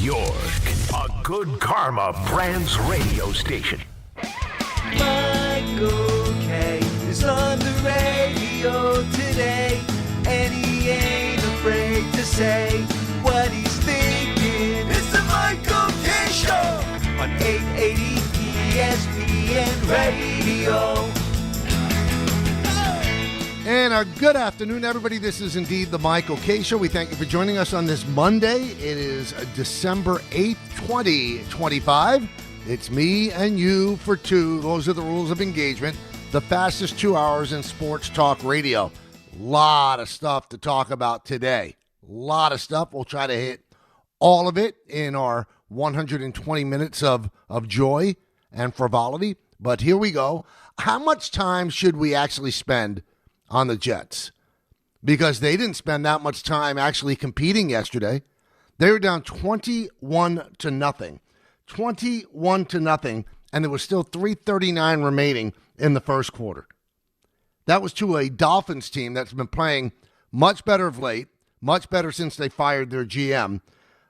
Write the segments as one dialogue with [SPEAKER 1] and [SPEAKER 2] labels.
[SPEAKER 1] York, a Good Karma Brands radio station.
[SPEAKER 2] Michael K. is on the radio today, and he ain't afraid to say what he's thinking. It's the Michael K. Show on 880 ESPN Radio.
[SPEAKER 3] And a good afternoon, everybody. This is indeed the Michael K. Show. We thank you for joining us on this Monday. It is December 8th, 2025. It's me and you for two. Those are the rules of engagement. The fastest 2 hours in sports talk radio. Lot of stuff to talk about today. Lot of stuff. We'll try to hit all of it in our 120 minutes of joy and frivolity. But here we go. How much time should we actually spend on the Jets? Because they didn't spend that much time actually competing yesterday. They were down 21-0. 21-0, and there was still 3:39 remaining in the first quarter. That was to a Dolphins team that's been playing much better of late, much better since they fired their GM.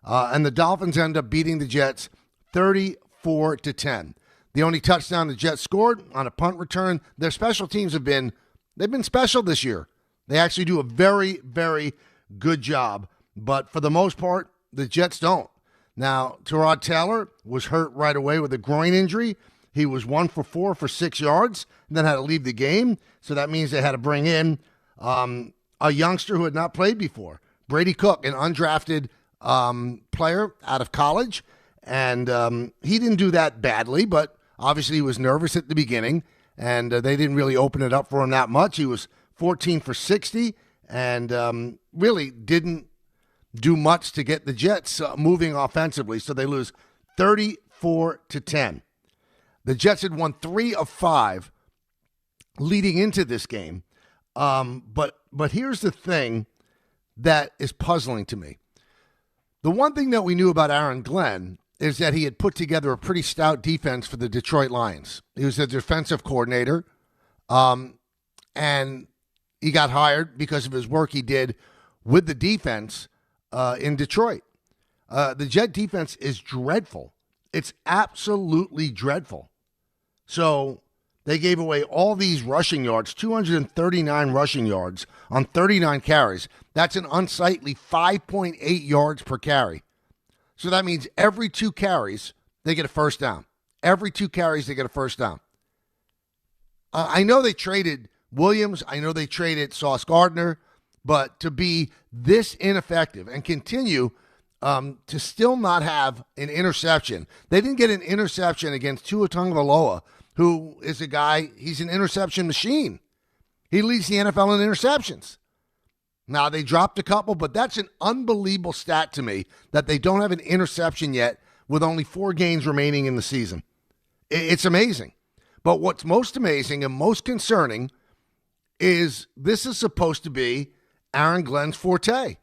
[SPEAKER 3] And the Dolphins end up beating the Jets 34-10. The only touchdown the Jets scored on a punt return. Their special teams they've been special this year. They actually do a very, very good job. But for the most part, the Jets don't. Now, Tyrod Taylor was hurt right away with a groin injury. He was 1 for 4 for 6 yards, and then had to leave the game. So that means they had to bring in a youngster who had not played before, Brady Cook, an undrafted player out of college. And he didn't do that badly, but obviously he was nervous at the beginning, and they didn't really open it up for him that much. He was 14 for 60 and really didn't do much to get the Jets moving offensively, so they lose 34-10. The Jets had won 3 of 5 leading into this game, but here's the thing that is puzzling to me. The one thing that we knew about Aaron Glenn is that he had put together a pretty stout defense for the Detroit Lions. He was the defensive coordinator, and he got hired because of his work he did with the defense in Detroit. The Jet defense is dreadful. It's absolutely dreadful. So they gave away all these rushing yards, 239 rushing yards on 39 carries. That's an unsightly 5.8 yards per carry. So that means every 2 carries, they get a first down. Every 2 carries, they get a first down. I know they traded Williams. I know they traded Sauce Gardner. But to be this ineffective and continue to still not have an interception. They didn't get an interception against Tua Tagovailoa, who is a guy, he's an interception machine. He leads the NFL in interceptions. Now, they dropped a couple, but that's an unbelievable stat to me that they don't have an interception yet with only 4 games remaining in the season. It's amazing. But what's most amazing and most concerning is this is supposed to be Aaron Glenn's forte,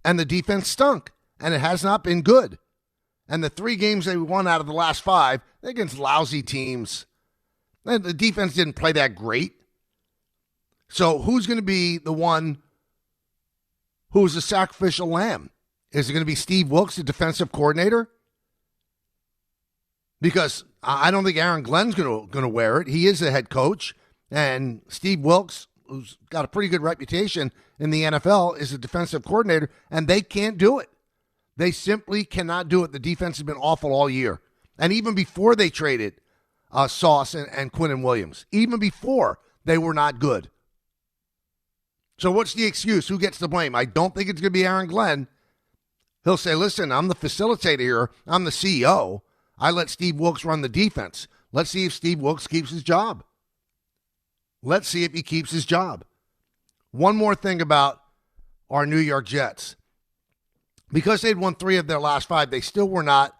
[SPEAKER 3] and the defense stunk, and it has not been good. And the 3 games they won out of the last 5, they're against lousy teams. And the defense didn't play that great. So who's going to be the one who's the sacrificial lamb? Is it going to be Steve Wilks, the defensive coordinator? Because I don't think Aaron Glenn's going to wear it. He is the head coach, and Steve Wilks, who's got a pretty good reputation in the NFL, is a defensive coordinator, and they can't do it. They simply cannot do it. The defense has been awful all year. And even before they traded Sauce and Quinnen Williams, even before, they were not good. So what's the excuse? Who gets the blame? I don't think it's going to be Aaron Glenn. He'll say, listen, I'm the facilitator here. I'm the CEO. I let Steve Wilks run the defense. Let's see if Steve Wilks keeps his job. Let's see if he keeps his job. One more thing about our New York Jets. Because they'd won 3 of their last 5, they still were not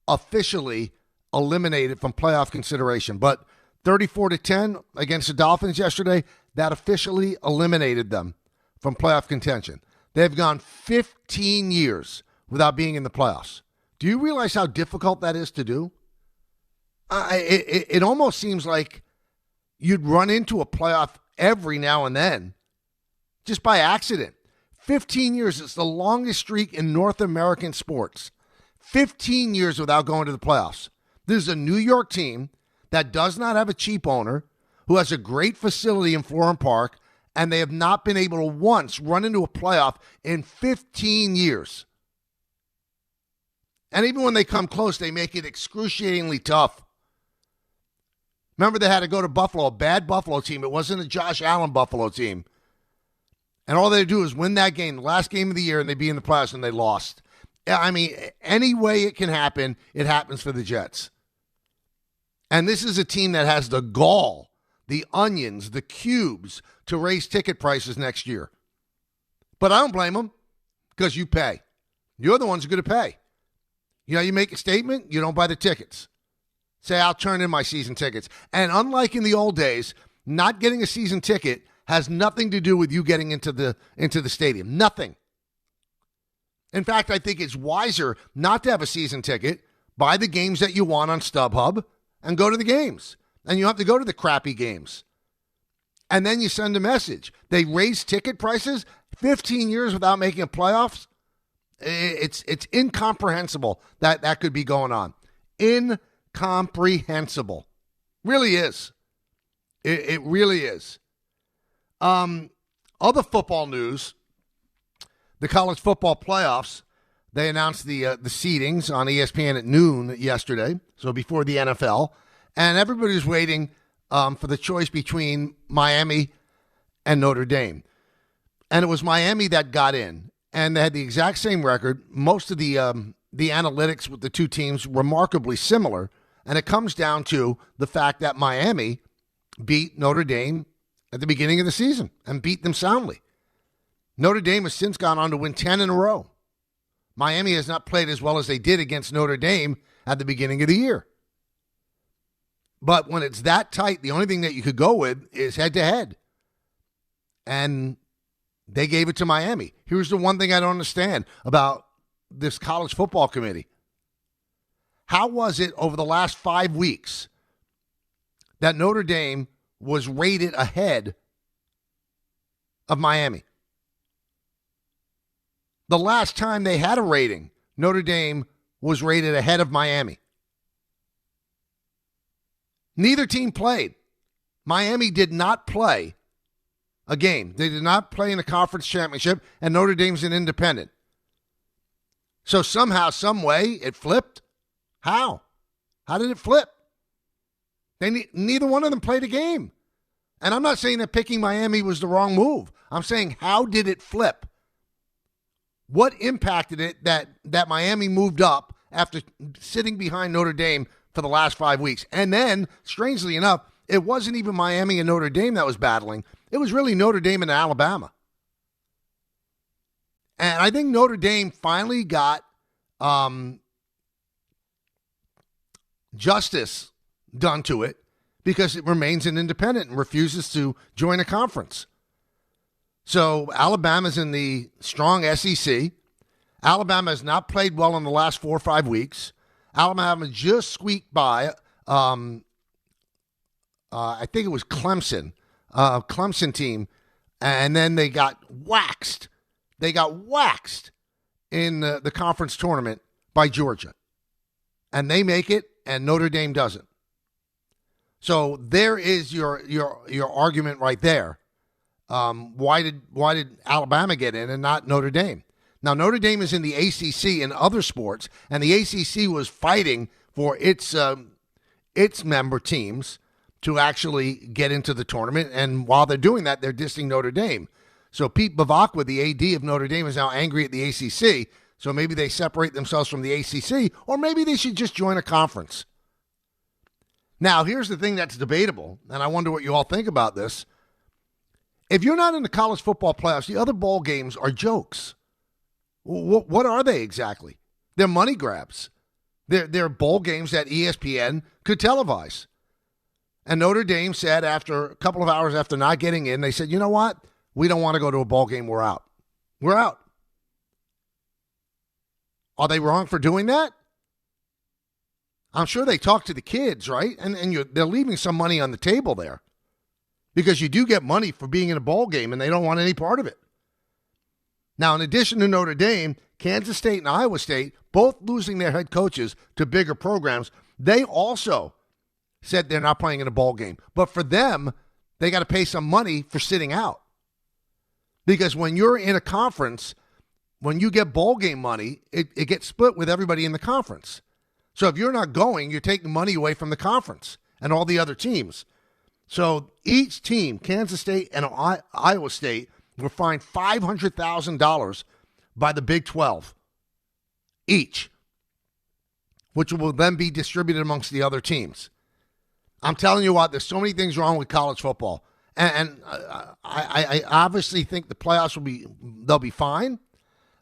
[SPEAKER 3] officially eliminated from playoff consideration. But 34-10 against the Dolphins yesterday, that officially eliminated them from playoff contention. They've gone 15 years without being in the playoffs. Do you realize how difficult that is to do? It almost seems like you'd run into a playoff every now and then just by accident. 15 years is the longest streak in North American sports. 15 years without going to the playoffs. This is a New York team that does not have a cheap owner, who has a great facility in Florham Park, and they have not been able to once run into a playoff in 15 years. And even when they come close, they make it excruciatingly tough. Remember, they had to go to Buffalo, a bad Buffalo team. It wasn't a Josh Allen Buffalo team. And all they do is win that game, the last game of the year, and they'd be in the playoffs, and they lost. I mean, any way it can happen, it happens for the Jets. And this is a team that has the gall, the onions, the cubes to raise ticket prices next year. But I don't blame them, because you pay. You're the ones who are going to pay. You know, you make a statement, you don't buy the tickets. Say, I'll turn in my season tickets. And unlike in the old days, not getting a season ticket has nothing to do with you getting into the stadium. Nothing. In fact, I think it's wiser not to have a season ticket, buy the games that you want on StubHub, and go to the games. And you have to go to the crappy games. And then you send a message. They raise ticket prices 15 years without making a playoffs. It's incomprehensible that could be going on. Incomprehensible. Really is. It really is. Other football news, the college football playoffs, they announced the seedings on ESPN at noon yesterday, so before the NFL, and everybody's waiting for the choice between Miami and Notre Dame. And it was Miami that got in, and they had the exact same record. Most of the analytics with the two teams remarkably similar, and it comes down to the fact that Miami beat Notre Dame at the beginning of the season and beat them soundly. Notre Dame has since gone on to win 10 in a row. Miami has not played as well as they did against Notre Dame at the beginning of the year. But when it's that tight, the only thing that you could go with is head-to-head. And they gave it to Miami. Here's the one thing I don't understand about this college football committee. How was it over the last 5 weeks that Notre Dame was rated ahead of Miami? The last time they had a rating, Notre Dame was rated ahead of Miami. Neither team played. Miami did not play a game. They did not play in a conference championship, and Notre Dame's an independent. So somehow, some way, it flipped. How? How did it flip? Neither one of them played a game. And I'm not saying that picking Miami was the wrong move. I'm saying, how did it flip? What impacted it that Miami moved up after sitting behind Notre Dame for the last 5 weeks? And then, strangely enough, it wasn't even Miami and Notre Dame that was battling. It was really Notre Dame and Alabama. And I think Notre Dame finally got justice done to it because it remains an independent and refuses to join a conference. So Alabama's in the strong SEC. Alabama has not played well in the last 4 or 5 weeks. Alabama just squeaked by, I think it was Clemson team, and then they got waxed. They got waxed in the conference tournament by Georgia. And they make it, and Notre Dame doesn't. So there is your argument right there. Why did Alabama get in and not Notre Dame? Now, Notre Dame is in the ACC in other sports, and the ACC was fighting for its member teams to actually get into the tournament. And while they're doing that, they're dissing Notre Dame. So Pete Bavacqua, the AD of Notre Dame, is now angry at the ACC. So maybe they separate themselves from the ACC, or maybe they should just join a conference. Now, here's the thing that's debatable, and I wonder what you all think about this. If you're not in the college football playoffs, the other bowl games are jokes. What are they exactly? They're money grabs. They're bowl games that ESPN could televise. And Notre Dame said after a couple of hours after not getting in, they said, you know what? We don't want to go to a bowl game. We're out. We're out. Are they wrong for doing that? I'm sure they talked to the kids, right? And they're leaving some money on the table there. Because you do get money for being in a bowl game, and they don't want any part of it. Now, in addition to Notre Dame, Kansas State and Iowa State, both losing their head coaches to bigger programs, they also said they're not playing in a bowl game. But for them, they got to pay some money for sitting out. Because when you're in a conference, when you get bowl game money, it gets split with everybody in the conference. So if you're not going, you're taking money away from the conference and all the other teams. So each team, Kansas State and Iowa State, were fined $500,000 by the Big 12 each, which will then be distributed amongst the other teams. I'm telling you what, there's so many things wrong with college football. And I obviously think the playoffs they'll be fine,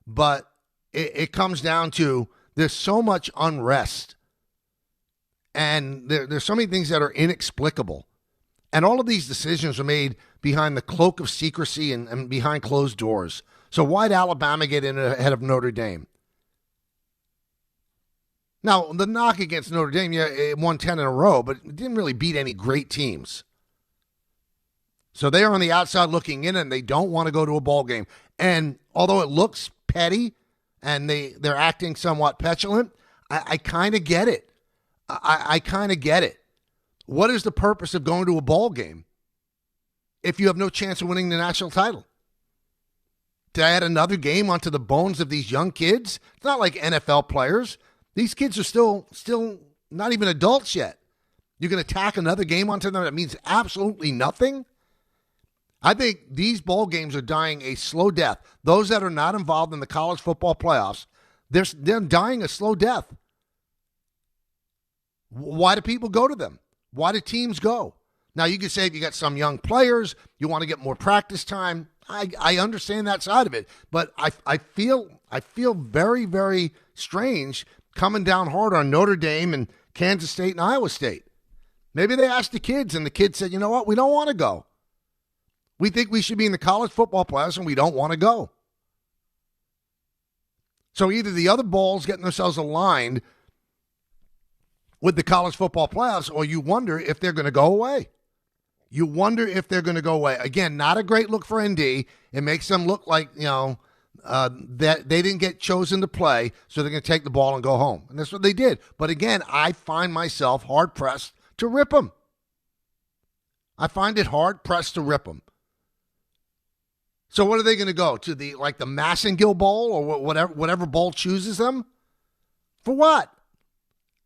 [SPEAKER 3] but it comes down to there's so much unrest. And there's so many things that are inexplicable. And all of these decisions are made behind the cloak of secrecy and behind closed doors. So why'd Alabama get in ahead of Notre Dame? Now, the knock against Notre Dame, yeah, it won 10 in a row, but it didn't really beat any great teams. So they are on the outside looking in, and they don't want to go to a ball game. And although it looks petty and they're acting somewhat petulant, I kind of get it. I kind of get it. What is the purpose of going to a ball game if you have no chance of winning the national title? To add another game onto the bones of these young kids? It's not like NFL players. These kids are still not even adults yet. You're going to tack another game onto them that means absolutely nothing? I think these bowl games are dying a slow death. Those that are not involved in the college football playoffs, they're dying a slow death. Why do people go to them? Why do teams go? Now, you could say if you got some young players, you want to get more practice time. I understand that side of it. But I feel very, very strange coming down hard on Notre Dame and Kansas State and Iowa State. Maybe they asked the kids, and the kids said, you know what, we don't want to go. We think we should be in the college football playoffs, and we don't want to go. So either the other bowls getting themselves aligned with the college football playoffs, or you wonder if they're going to go away. You wonder if they're going to go away. Again, not a great look for ND. It makes them look like, that they didn't get chosen to play, so they're going to take the ball and go home. And that's what they did. But again, I find myself hard-pressed to rip them. I find it hard-pressed to rip them. So what are they going to go to, the Massengill Bowl or whatever bowl chooses them? For what?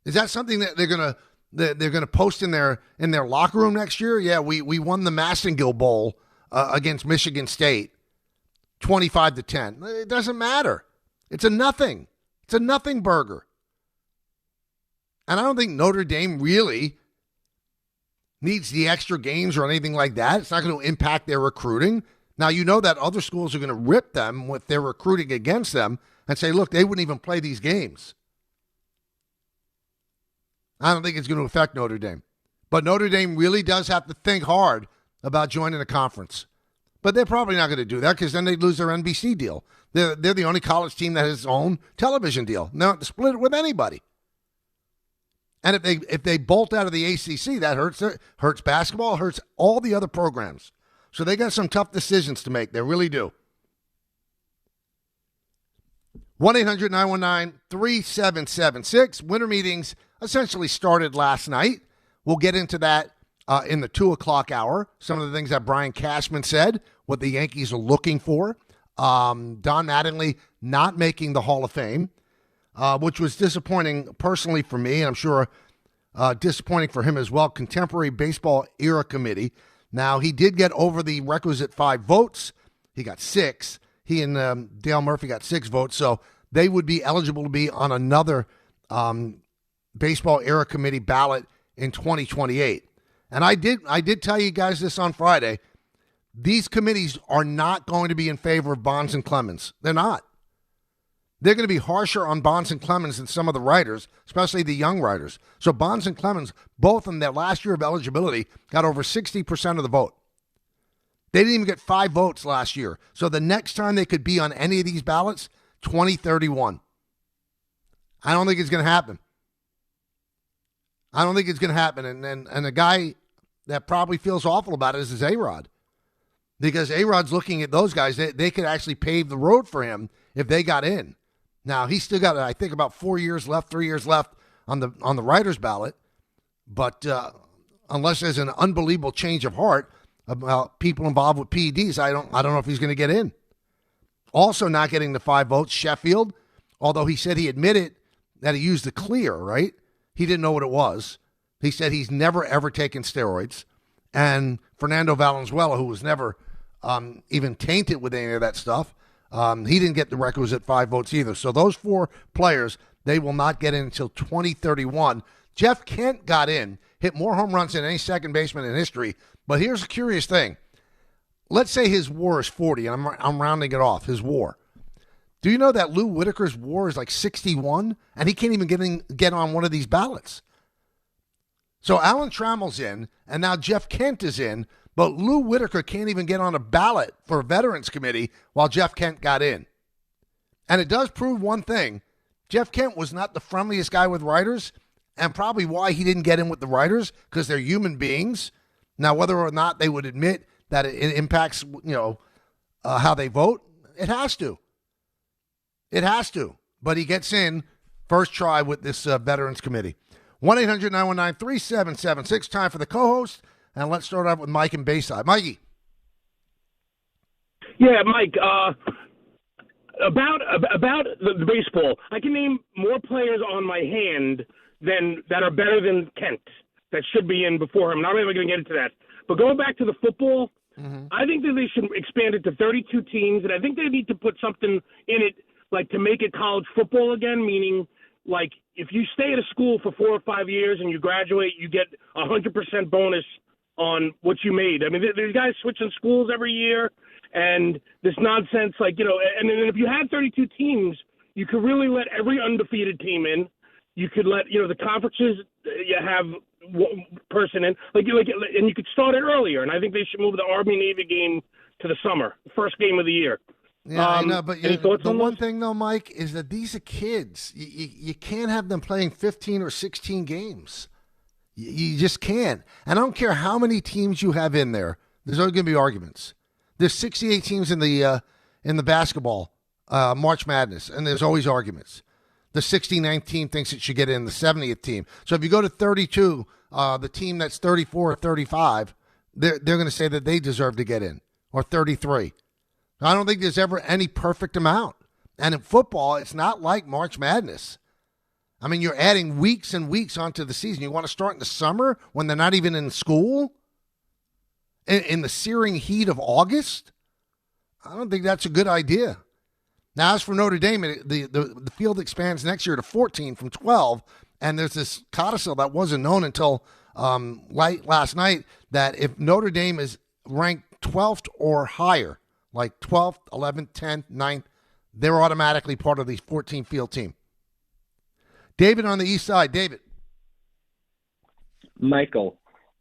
[SPEAKER 3] Is that something that they're going to post in their locker room next year? Yeah, we won the Massengill Bowl against Michigan State, 25-10. It doesn't matter. It's a nothing. It's a nothing burger. And I don't think Notre Dame really needs the extra games or anything like that. It's not going to impact their recruiting. Now, you know that other schools are going to rip them with their recruiting against them and say, look, they wouldn't even play these games. I don't think it's going to affect Notre Dame. But Notre Dame really does have to think hard about joining a conference. But they're probably not going to do that because then they'd lose their NBC deal. They're the only college team that has its own television deal. They don't have to split it with anybody. And if they bolt out of the ACC, that hurts basketball, hurts all the other programs. So they got some tough decisions to make. They really do. 1-800-919-3776. Winter meetings essentially started last night. We'll get into that in the 2 o'clock hour. Some of the things that Brian Cashman said, what the Yankees are looking for. Don Mattingly not making the Hall of Fame, which was disappointing personally for me, and I'm sure disappointing for him as well. Contemporary Baseball Era Committee. Now, he did get over the requisite 5 votes. He got 6. He and Dale Murphy got 6 votes, so they would be eligible to be on another Baseball Era Committee ballot in 2028. And I did tell you guys this on Friday. These committees are not going to be in favor of Bonds and Clemens. They're not. They're going to be harsher on Bonds and Clemens than some of the writers, especially the young writers. So Bonds and Clemens, both in their last year of eligibility, got over 60% of the vote. They didn't even get 5 votes last year. So the next time they could be on any of these ballots, 2031. I don't think it's going to happen. And a guy that probably feels awful about it is A-Rod. because A-Rod's looking at those guys. They could actually pave the road for him if they got in. Now, he's still got, I think, about 4 years left, 3 years left on the writers' ballot. But unless there's an unbelievable change of heart about people involved with PEDs, I don't know if he's going to get in. Also not getting the 5 votes, Sheffield, although he said he admitted that he used the clear, right? He didn't know what it was. He said he's never, ever taken steroids. And Fernando Valenzuela, who was never even tainted with any of that stuff, he didn't get the requisite 5 votes either. So those 4 players, they will not get in until 2031. Jeff Kent got in, hit more home runs than any second baseman in history. But here's a curious thing. Let's say his WAR is 40, and I'm rounding it off, his WAR. Do you know that Lou Whitaker's WAR is like 61, and he can't even get on one of these ballots? So Alan Trammell's in, and now Jeff Kent is in, but Lou Whitaker can't even get on a ballot for a Veterans Committee while Jeff Kent got in. And it does prove one thing. Jeff Kent was not the friendliest guy with writers, and probably why he didn't get in with the writers, because they're human beings. Now, whether or not they would admit that it impacts, how they vote, it has to. It has to. But he gets in first try with this Veterans Committee. 1-800-919-3776. Time for the co-host. And let's start off with Mike in Bayside. Mikey.
[SPEAKER 4] Yeah, Mike, about the baseball, I can name more players on my hand that are better than Kent that should be in before him. Not even going to get into that. But going back to the football, I think that they should expand it to 32 teams, and I think they need to put something in it, like to make it college football again, meaning like if you stay at a school for 4 or 5 years and you graduate, you get 100% bonus on what you made. I mean, there's guys switching schools every year, and this nonsense, and then if you had 32 teams, you could really let every undefeated team in. You could let, the conferences, you have one person in, and you could start it earlier. And I think they should move the Army-Navy game to the summer, first game of the year.
[SPEAKER 3] Yeah, I know, but the one thing, though, Mike, is that these are kids. You can't have them playing 15 or 16 games. You just can't. And I don't care how many teams you have in there. There's always going to be arguments. There's 68 teams in the basketball March Madness, and there's always arguments. The 69th team thinks it should get in, the 70th team. So if you go to 32, the team that's 34 or 35, they're going to say that they deserve to get in, or 33. I don't think there's ever any perfect amount. And in football, it's not like March Madness. I mean, you're adding weeks and weeks onto the season. You want to start in the summer when they're not even in school? In the searing heat of August? I don't think that's a good idea. Now, as for Notre Dame, the field expands next year to 14 from 12, and there's this codicil that wasn't known until late last night that if Notre Dame is ranked 12th or higher, like 12th, 11th, 10th, 9th, they're automatically part of the 14-field team. David on the east side. David.
[SPEAKER 5] Michael,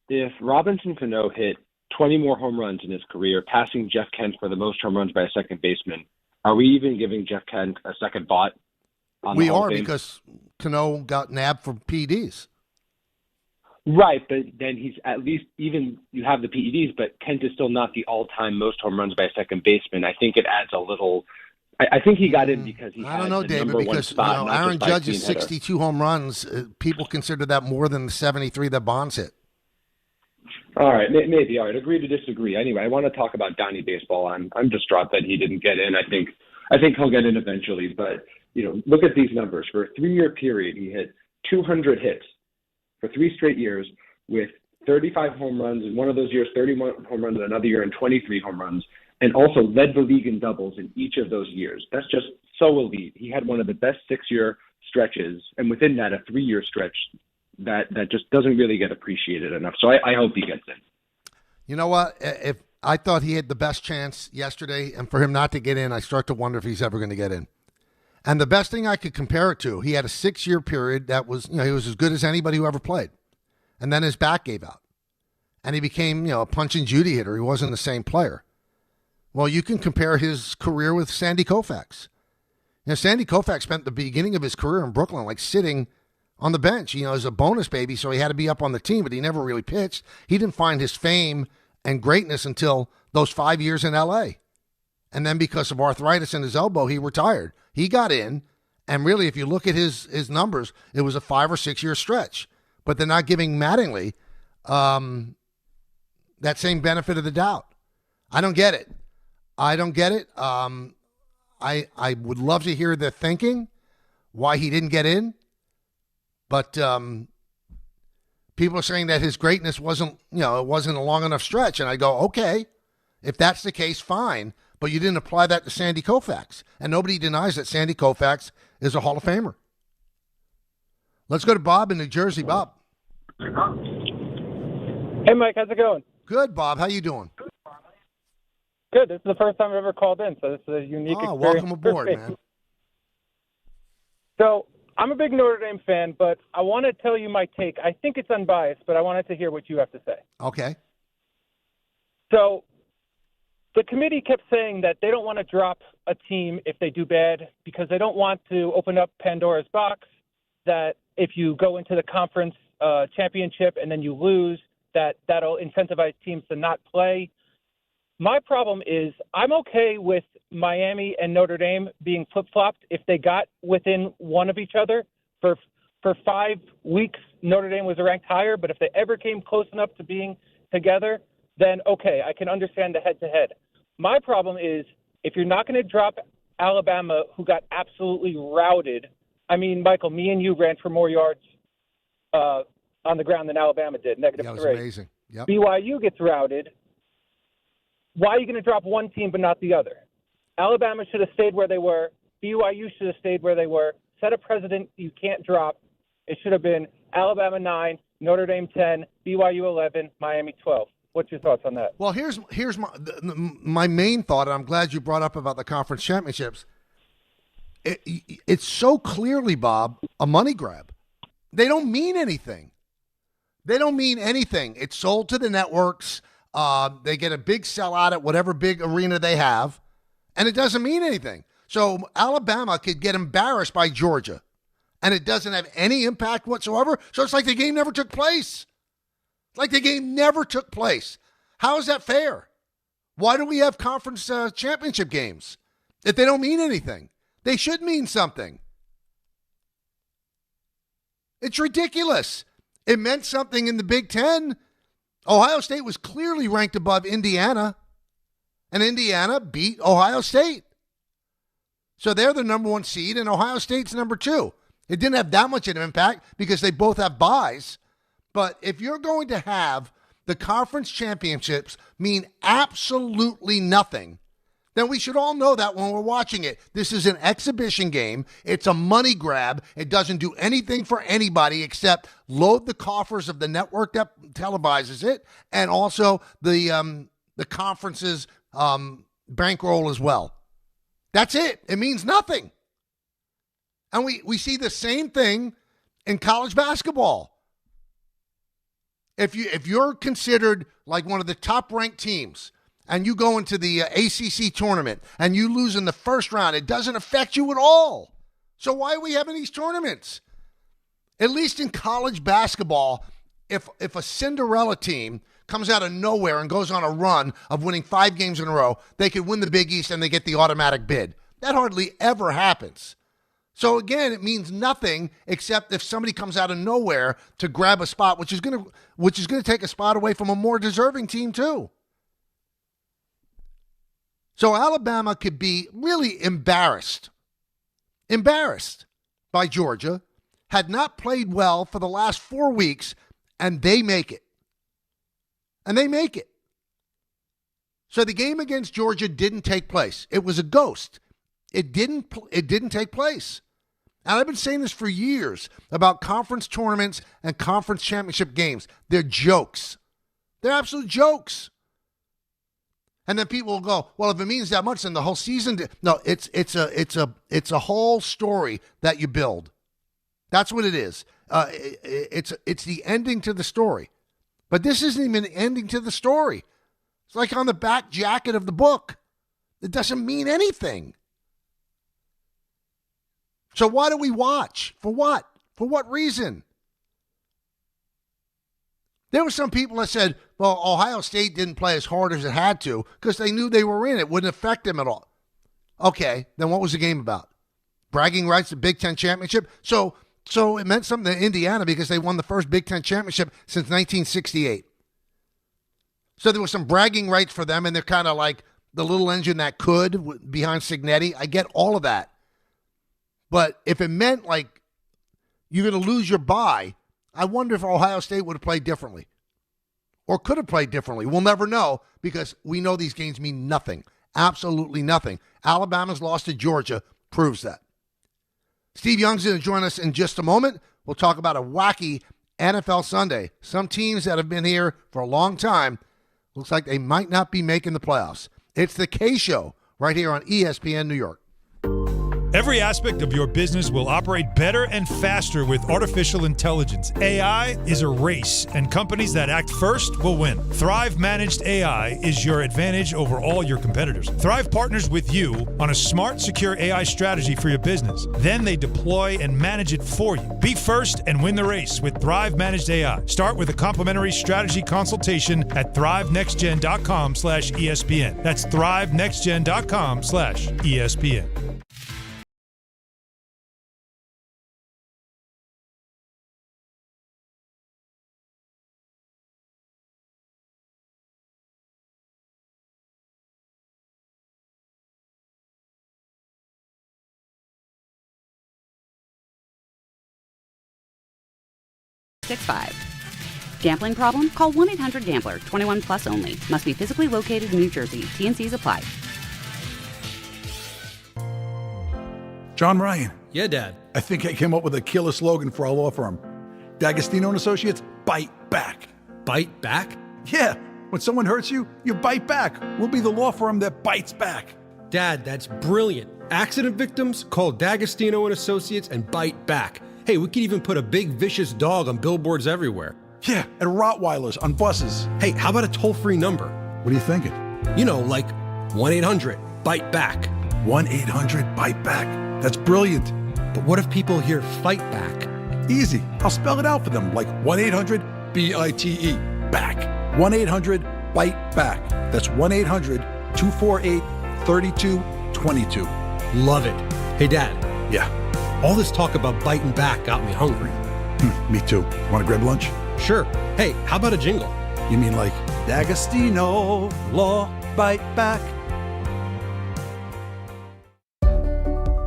[SPEAKER 5] if Robinson Cano hit 20 more home runs in his career, passing Jeff Kent for the most home runs by a second baseman, are we even giving Jeff Kent a second thought?
[SPEAKER 3] We are, because Cano got nabbed for PEDs.
[SPEAKER 5] Right, but then he's at least, even you have the PEDs, but Kent is still not the all-time most home runs by a second baseman. I think it adds a little. I think he got in because he. I don't know, David, because
[SPEAKER 3] Aaron Judge's 62 home runs. People consider that more than the 73 that Bonds hit.
[SPEAKER 5] All right, maybe. All right, agree to disagree. Anyway, I want to talk about Donnie Baseball. I'm distraught that he didn't get in. I think he'll get in eventually. But look at these numbers. For a 3-year period, he hit 200 hits for 3 straight years with 35 home runs in one of those years, 31 home runs in another year, and 23 home runs, and also led the league in doubles in each of those years. That's just so elite. He had one of the best 6-year stretches, and within that, a 3-year stretch that just doesn't really get appreciated enough. So I hope he gets in. You know what?
[SPEAKER 3] If I thought he had the best chance yesterday, and for him not to get in, I start to wonder if he's ever going to get in. And the best thing I could compare it to, he had a 6-year period that was, he was as good as anybody who ever played. And then his back gave out. And he became, a punch and Judy hitter. He wasn't the same player. Well, you can compare his career with Sandy Koufax. Sandy Koufax spent the beginning of his career in Brooklyn like sitting on the bench, as a bonus baby, so he had to be up on the team, but he never really pitched. He didn't find his fame and greatness until those 5 years in L.A. And then because of arthritis in his elbow, he retired. He got in, and really, if you look at his numbers, it was a 5 or 6 year stretch. But they're not giving Mattingly that same benefit of the doubt. I don't get it. I would love to hear the thinking, why he didn't get in. But people are saying that his greatness wasn't a long enough stretch. And I go, okay, if that's the case, fine. But you didn't apply that to Sandy Koufax. And nobody denies that Sandy Koufax is a Hall of Famer. Let's go to Bob in New Jersey. Bob.
[SPEAKER 6] Hey, Mike. How's it going?
[SPEAKER 3] Good, Bob. How you doing?
[SPEAKER 6] Good. This is the first time I've ever called in, so this is a unique experience.
[SPEAKER 3] Welcome aboard, man.
[SPEAKER 6] So I'm a big Notre Dame fan, but I want to tell you my take. I think it's unbiased, but I wanted to hear what you have to say.
[SPEAKER 3] Okay.
[SPEAKER 6] So the committee kept saying that they don't want to drop a team if they do bad because they don't want to open up Pandora's box, that if you go into the conference championship and then you lose, that'll incentivize teams to not play. My problem is I'm okay with Miami and Notre Dame being flip-flopped if they got within one of each other. For 5 weeks, Notre Dame was ranked higher, but if they ever came close enough to being together, then okay, I can understand the head-to-head. My problem is if you're not going to drop Alabama, who got absolutely routed. I mean, Michael, me and you ran for more yards on the ground than Alabama did, -3.
[SPEAKER 3] That was amazing. Yep.
[SPEAKER 6] BYU gets routed. Why are you going to drop one team but not the other? Alabama should have stayed where they were. BYU should have stayed where they were. Set a precedent you can't drop. It should have been Alabama 9, Notre Dame 10, BYU 11, Miami 12. What's your thoughts on that?
[SPEAKER 3] Well, here's my main thought, and I'm glad you brought up about the conference championships. It's so clearly, Bob, a money grab. They don't mean anything. They don't mean anything. It's sold to the networks. They get a big sellout at whatever big arena they have, and it doesn't mean anything. So Alabama could get embarrassed by Georgia, and it doesn't have any impact whatsoever. So it's like the game never took place. It's like the game never took place. How is that fair? Why do we have conference championship games if they don't mean anything? They should mean something. It's ridiculous. It meant something in the Big Ten. Ohio State was clearly ranked above Indiana, and Indiana beat Ohio State. So they're the number 1 seed, and Ohio State's number 2. It didn't have that much of an impact because they both have byes. But if you're going to have the conference championships mean absolutely nothing, then we should all know that when we're watching it. This is an exhibition game. It's a money grab. It doesn't do anything for anybody except load the coffers of the network that televises it and also the conference's bankroll as well. That's it. It means nothing. And we see the same thing in college basketball. If you're considered like one of the top-ranked teams and you go into the ACC tournament and you lose in the first round, it doesn't affect you at all. So why are we having these tournaments? At least in college basketball, if a Cinderella team comes out of nowhere and goes on a run of winning 5 games in a row, they could win the Big East and they get the automatic bid. That hardly ever happens. So again, it means nothing except if somebody comes out of nowhere to grab a spot, which is going to take a spot away from a more deserving team too. So Alabama could be really embarrassed by Georgia, had not played well for the last 4 weeks, and they make it. So the game against Georgia didn't take place. It was a ghost. It didn't take place. And I've been saying this for years about conference tournaments and conference championship games. They're jokes. They're absolute jokes. And then people will go, well, if it means that much, then the whole season. No, it's a whole story that you build. That's what it is. It's the ending to the story. But this isn't even the ending to the story. It's like on the back jacket of the book. It doesn't mean anything. So why do we watch? For what? For what reason? There were some people that said, well, Ohio State didn't play as hard as it had to because they knew they were in. It wouldn't affect them at all. Okay, then what was the game about? Bragging rights to Big Ten championship? So it meant something to Indiana because they won the first Big Ten championship since 1968. So there was some bragging rights for them, and they're kind of like the little engine that could behind Signetti. I get all of that. But if it meant like you're going to lose your bye, I wonder if Ohio State would have played differently or could have played differently. We'll never know because we know these games mean nothing, absolutely nothing. Alabama's loss to Georgia proves that. Steve Young's going to join us in just a moment. We'll talk about a wacky NFL Sunday. Some teams that have been here for a long time, looks like they might not be making the playoffs. It's the K Show right here on ESPN New York.
[SPEAKER 7] Every aspect of your business will operate better and faster with artificial intelligence. AI is a race, and companies that act first will win. Thrive Managed AI is your advantage over all your competitors. Thrive partners with you on a smart, secure AI strategy for your business. Then they deploy and manage it for you. Be first and win the race with Thrive Managed AI. Start with a complimentary strategy consultation at thrivenextgen.com/ESPN. That's thrivenextgen.com/ESPN.
[SPEAKER 8] Gambling problem? Call 1-800-GAMBLER. 21 plus only. Must be physically located in New Jersey. T&Cs apply.
[SPEAKER 9] John Ryan.
[SPEAKER 10] Yeah, Dad.
[SPEAKER 9] I think I came up with a killer slogan for our law firm. D'Agostino and Associates, bite back.
[SPEAKER 10] Bite back?
[SPEAKER 9] Yeah. When someone hurts you, you bite back. We'll be the law firm that bites back.
[SPEAKER 10] Dad, that's brilliant. Accident victims, call D'Agostino and Associates and bite back. Hey, we could even put a big vicious dog on billboards everywhere.
[SPEAKER 9] Yeah, and Rottweilers on buses.
[SPEAKER 10] Hey, how about a toll-free number?
[SPEAKER 9] What are you thinking?
[SPEAKER 10] You know, like 1-800-BITE-BACK.
[SPEAKER 9] 1-800-BITE-BACK. That's brilliant.
[SPEAKER 10] But what if people hear fight back?
[SPEAKER 9] Easy. I'll spell it out for them, like 1-800-BITE. Back. 1-800-BITE-BACK. That's 1-800-248-3222.
[SPEAKER 10] Love it. Hey, Dad.
[SPEAKER 9] Yeah.
[SPEAKER 10] All this talk about biting back got me hungry.
[SPEAKER 9] Me too. Want to grab lunch?
[SPEAKER 10] Sure. Hey, how about a jingle?
[SPEAKER 9] You mean like D'Agostino, law, bite back?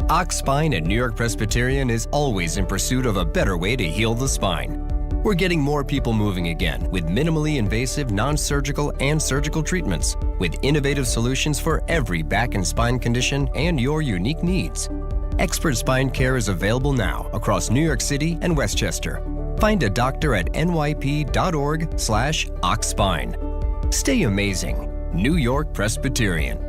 [SPEAKER 11] Ox Spine at New York Presbyterian is always in pursuit of a better way to heal the spine. We're getting more people moving again with minimally invasive, non-surgical, and surgical treatments with innovative solutions for every back and spine condition and your unique needs. Expert spine care is available now across New York City and Westchester. Find a doctor at nyp.org/oxspine. Stay amazing. New York Presbyterian.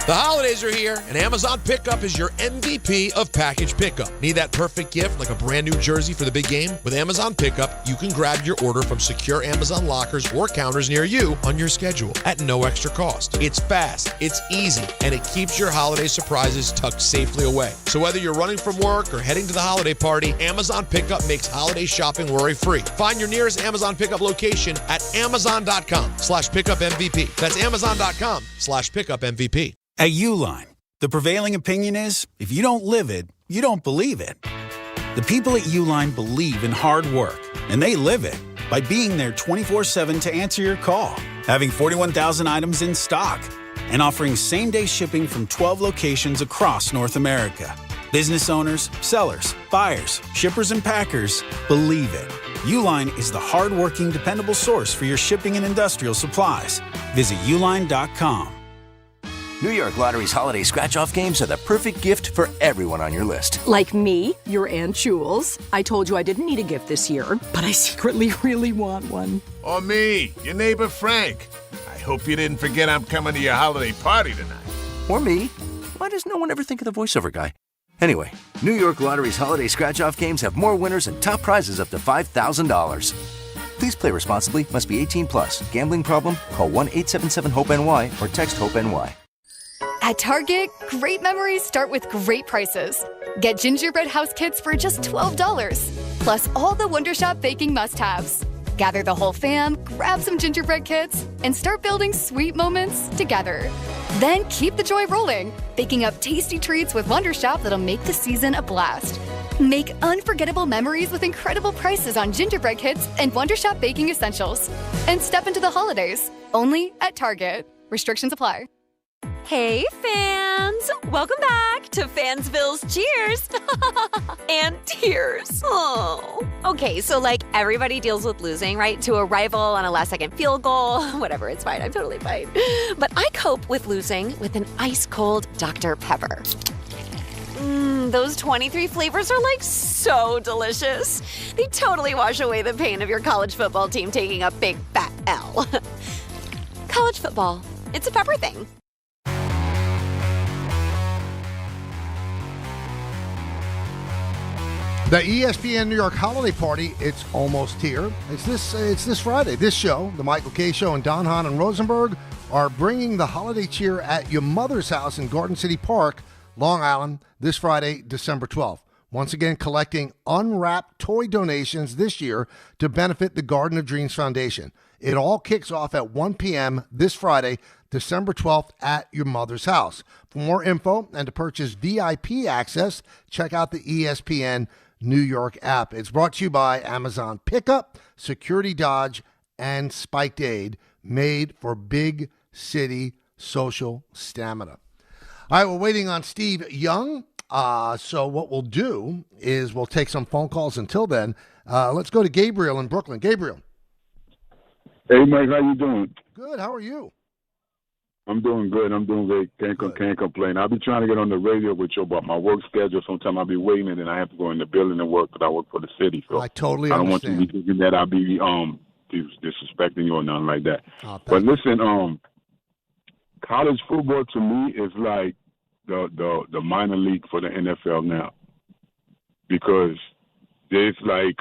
[SPEAKER 12] The holidays are here, and Amazon Pickup is your MVP of package pickup. Need that perfect gift like a brand new jersey for the big game? With Amazon Pickup, you can grab your order from secure Amazon lockers or counters near you on your schedule at no extra cost. It's fast, it's easy, and it keeps your holiday surprises tucked safely away. So whether you're running from work or heading to the holiday party, Amazon Pickup makes holiday shopping worry-free. Find your nearest Amazon Pickup location at amazon.com/pickupmvp. That's amazon.com/pickupmvp.
[SPEAKER 13] At Uline, the prevailing opinion is, if you don't live it, you don't believe it. The people at Uline believe in hard work, and they live it by being there 24/7 to answer your call, having 41,000 items in stock, and offering same-day shipping from 12 locations across North America. Business owners, sellers, buyers, shippers, and packers believe it. Uline is the hard-working, dependable source for your shipping and industrial supplies. Visit uline.com.
[SPEAKER 14] New York Lottery's holiday scratch-off games are the perfect gift for everyone on your list.
[SPEAKER 15] Like me, your Aunt Jules. I told you I didn't need a gift this year, but I secretly really want one.
[SPEAKER 16] Or me, your neighbor Frank. I hope you didn't forget I'm coming to your holiday party tonight.
[SPEAKER 14] Or me. Why does no one ever think of the voiceover guy? Anyway, New York Lottery's holiday scratch-off games have more winners and top prizes up to $5,000. Please play responsibly. Must be 18 plus. Gambling problem? Call 1-877-HOPE-NY or text HOPE-NY.
[SPEAKER 17] At Target, great memories start with great prices. Get gingerbread house kits for just $12. plus all the Wondershop baking must-haves. Gather the whole fam, grab some gingerbread kits, and start building sweet moments together. Then keep the joy rolling, baking up tasty treats with Wondershop that'll make the season a blast. Make unforgettable memories with incredible prices on gingerbread kits and Wondershop baking essentials. And step into the holidays, only at Target. Restrictions apply.
[SPEAKER 18] Hey, fans! Welcome back to Fansville's Cheers and Tears. Oh. Okay, so like everybody deals with losing, right? To a rival on a last-second field goal. Whatever, it's fine. I'm totally fine. But I cope with losing with an ice-cold Dr. Pepper. Those 23 flavors are like so delicious. They totally wash away the pain of your college football team taking a big fat L. College football, it's a pepper thing.
[SPEAKER 3] The ESPN New York holiday party, it's almost here. It's this Friday. This show, the Michael K. Show, and Don Hahn and Rosenberg are bringing the holiday cheer at your mother's house in Garden City Park, Long Island, this Friday, December 12th. Once again, collecting unwrapped toy donations this year to benefit the Garden of Dreams Foundation. It all kicks off at 1 p.m. this Friday, December 12th at your mother's house. For more info and to purchase VIP access, check out the ESPN New York app. It's brought to you by Amazon Pickup, Security Dodge, and Spiked Aid, made for big city social stamina. All right, we're waiting on Steve Young. So what we'll do is we'll take some phone calls until then. Let's go to Gabriel in Brooklyn. Gabriel.
[SPEAKER 19] Hey, Mike, how you doing?
[SPEAKER 3] Good. How are you?
[SPEAKER 19] I'm doing good. I'm doing great. Can't complain. I'll be trying to get on the radio with you, but my work schedule, sometimes I'll be waiting, and then I have to go in the building and work because I work for the city. So
[SPEAKER 3] I totally
[SPEAKER 19] I don't
[SPEAKER 3] understand.
[SPEAKER 19] want you to be thinking that I'll be disrespecting you or nothing like that.
[SPEAKER 3] you.
[SPEAKER 19] But listen, college football to me is like the minor league for the NFL now, because there's like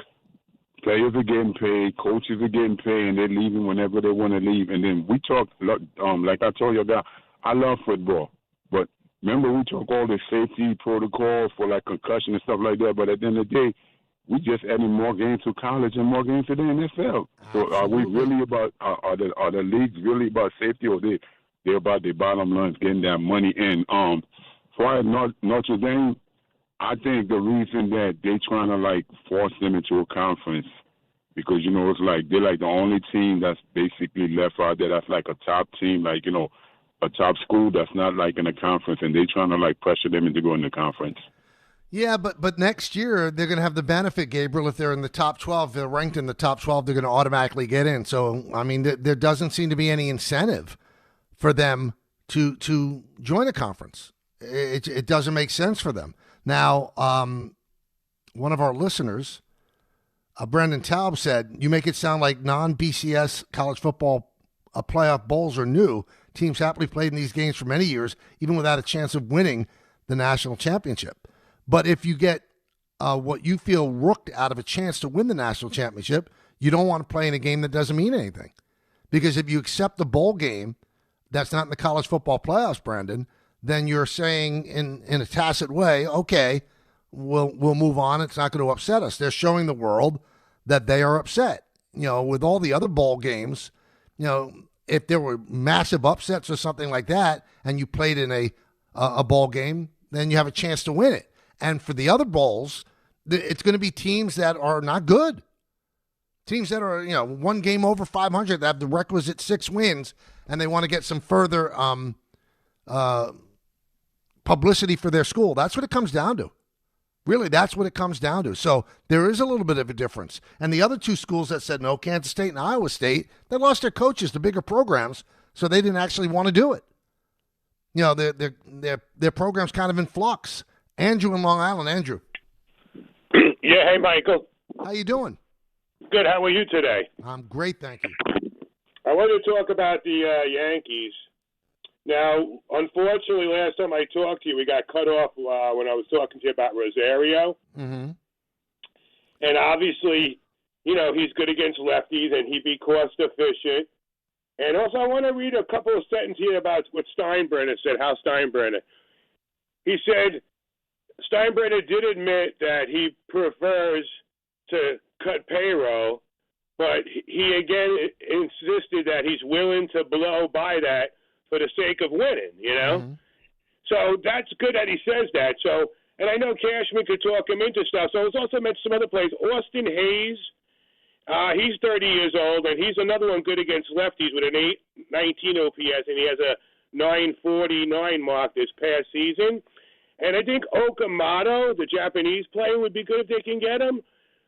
[SPEAKER 19] players are getting paid, coaches are getting paid, and they're leaving whenever they want to leave. And then we talk, like I told you about, I love football. But remember, we talk all the safety protocols for like concussion and stuff like that. But at the end of the day, we just adding more games to college and more games to the NFL. So are we really about, are the leagues really about safety, or they're about their bottom lines, getting that money in? For Notre Dame, I think the reason that they're trying to, like, force them into a conference, because, you know, it's like they're, like, the only team that's basically left out there that's, like, a top team, like, you know, a top school that's not, like, in a conference, and they're trying to, like, pressure them into going to conference.
[SPEAKER 3] Yeah, but next year they're going to have the benefit, Gabriel, if they're in the top 12, they're ranked in the top 12, they're going to automatically get in. So, I mean, there doesn't seem to be any incentive for them to join a conference. It doesn't make sense for them. Now, one of our listeners, Brendan Taub, said, you make it sound like non-BCS college football playoff bowls are new. Teams happily played in these games for many years, even without a chance of winning the national championship. But if you get what you feel rooked out of a chance to win the national championship, you don't want to play in a game that doesn't mean anything. Because if you accept the bowl game that's not in the college football playoffs, Brandon, then you're saying in a tacit way, okay, we'll move on. It's not going to upset us. They're showing the world that they are upset. You know, with all the other bowl games, you know, if there were massive upsets or something like that, and you played in a bowl game, then you have a chance to win it. And for the other bowls, it's going to be teams that are not good. Teams that are, you know, one game over 500, that have the requisite 6 wins, and they want to get some further publicity for their school. That's what it comes down to. Really, that's what it comes down to. So there is a little bit of a difference. And the other two schools that said no, Kansas State and Iowa State, they lost their coaches to bigger programs, so they didn't actually want to do it. You know, their program's kind of in flux. Andrew in Long Island. Andrew.
[SPEAKER 20] Yeah, hey, Michael.
[SPEAKER 3] How you doing?
[SPEAKER 20] Good. How are you today?
[SPEAKER 3] I'm great, thank you.
[SPEAKER 20] I want to talk about the Yankees. Now, unfortunately, last time I talked to you, we got cut off when I was talking to you about Rosario.
[SPEAKER 3] Mm-hmm.
[SPEAKER 20] And obviously, you know, he's good against lefties, and he'd be cost efficient. And also, I want to read a couple of sentences here about what Steinbrenner said, Hal Steinbrenner. He said, Steinbrenner did admit that he prefers to cut payroll, but he again insisted that he's willing to blow by that for the sake of winning, you know?
[SPEAKER 3] Mm-hmm.
[SPEAKER 20] So that's good that he says that. So, and I know Cashman could talk him into stuff. So it's also mentioned some other plays. Austin Hayes, he's 30 years old, and he's another one good against lefties with an 819 OPS, and he has a 949 mark this past season. And I think Okamoto, the Japanese player, would be good if they can get him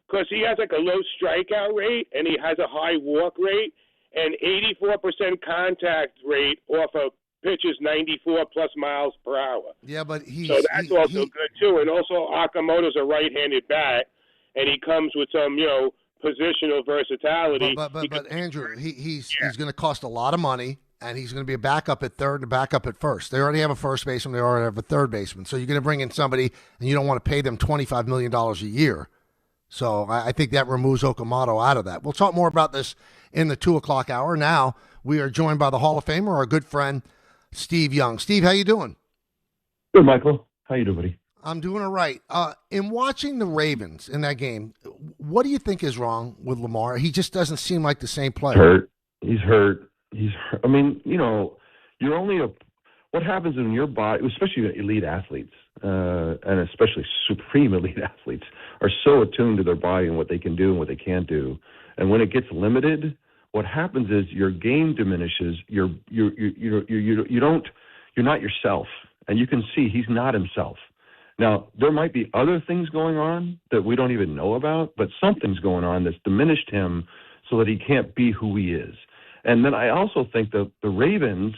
[SPEAKER 20] because he has like a low strikeout rate and he has a high walk rate and 84% contact rate off of pitches 94 plus miles per hour.
[SPEAKER 3] Yeah, but
[SPEAKER 20] so that's also good too. And also Okamoto's a right-handed bat, and he comes with some, positional versatility.
[SPEAKER 3] But Andrew, he's going to cost a lot of money, and he's going to be a backup at third and a backup at first. They already have a first baseman. They already have a third baseman. So you're going to bring in somebody, and you don't want to pay them $25 million a year. So I think that removes Okamoto out of that. We'll talk more about this in the 2 o'clock hour. Now we are joined by the Hall of Famer, our good friend, Steve Young. Steve, how you doing?
[SPEAKER 21] Good, Michael. How you doing, buddy?
[SPEAKER 3] I'm doing all right. In watching the Ravens in that game, what do you think is wrong with Lamar? He just doesn't seem like the same player.
[SPEAKER 21] He's hurt. I mean, you're only what happens in your body, especially elite athletes, and especially supreme elite athletes, are so attuned to their body and what they can do and what they can't do. And when it gets limited, what happens is your game diminishes. You're not yourself, and you can see he's not himself. Now, there might be other things going on that we don't even know about, but something's going on that's diminished him so that he can't be who he is. And then I also think that the Ravens,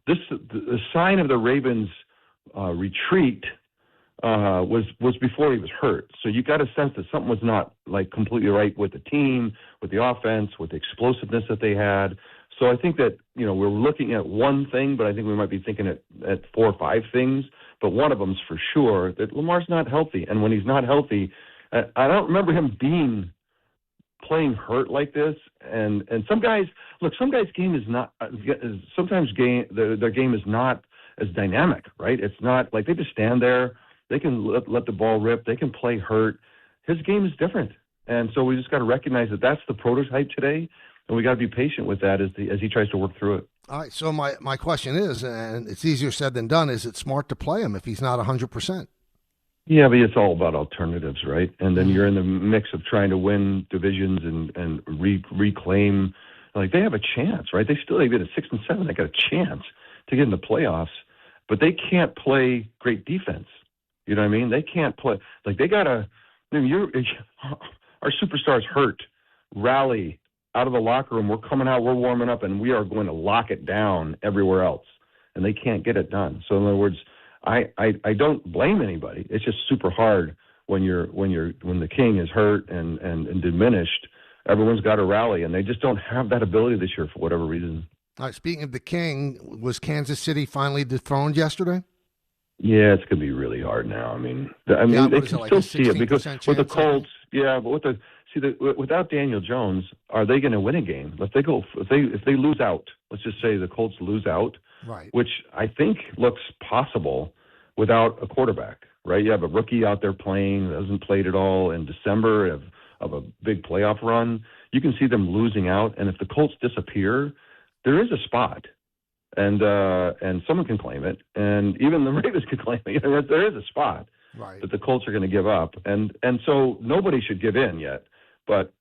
[SPEAKER 21] the sign of the Ravens' retreat was before he was hurt. So you got a sense that something was not like completely right with the team, with the offense, with the explosiveness that they had. So I think that, we're looking at one thing, but I think we might be thinking at 4 or 5 things. But one of them's for sure that Lamar's not healthy. And when he's not healthy, I don't remember him playing hurt like this. And some guys game is not, sometimes their game is not as dynamic, right? It's not like they just stand there. They can let the ball rip. They can play hurt. His game is different. And so we just got to recognize that that's the prototype today. And we got to be patient with that as he tries to work through it.
[SPEAKER 3] All right, so my question is, and it's easier said than done, is it smart to play him if he's not 100%?
[SPEAKER 21] Yeah, but it's all about alternatives, right? And then you're in the mix of trying to win divisions and reclaim. Like, they have a chance, right? They've been at 6-7. They got a chance to get in the playoffs, but they can't play great defense. You know what I mean? They can't play. Like, they got to – our superstars hurt, rally out of the locker room. We're coming out, we're warming up, and we are going to lock it down everywhere else. And they can't get it done. So in other words, I don't blame anybody. It's just super hard when the king is hurt and diminished. Everyone's got to rally, and they just don't have that ability this year for whatever reason.
[SPEAKER 3] All right, speaking of the king, was Kansas City finally dethroned yesterday?
[SPEAKER 21] Yeah, it's going to be really hard now. I mean, they can still see it because with the Colts. Yeah, but without Daniel Jones, are they going to win a game? If they lose out, let's just say the Colts lose out,
[SPEAKER 3] right?
[SPEAKER 21] Which I think looks possible without a quarterback, right? You have a rookie out there playing, hasn't played at all in December of a big playoff run. You can see them losing out, and if the Colts disappear, there is a spot. And someone can claim it, and even the Ravens can claim it. There is a spot that the Colts are going to give up, and so nobody should give in yet. But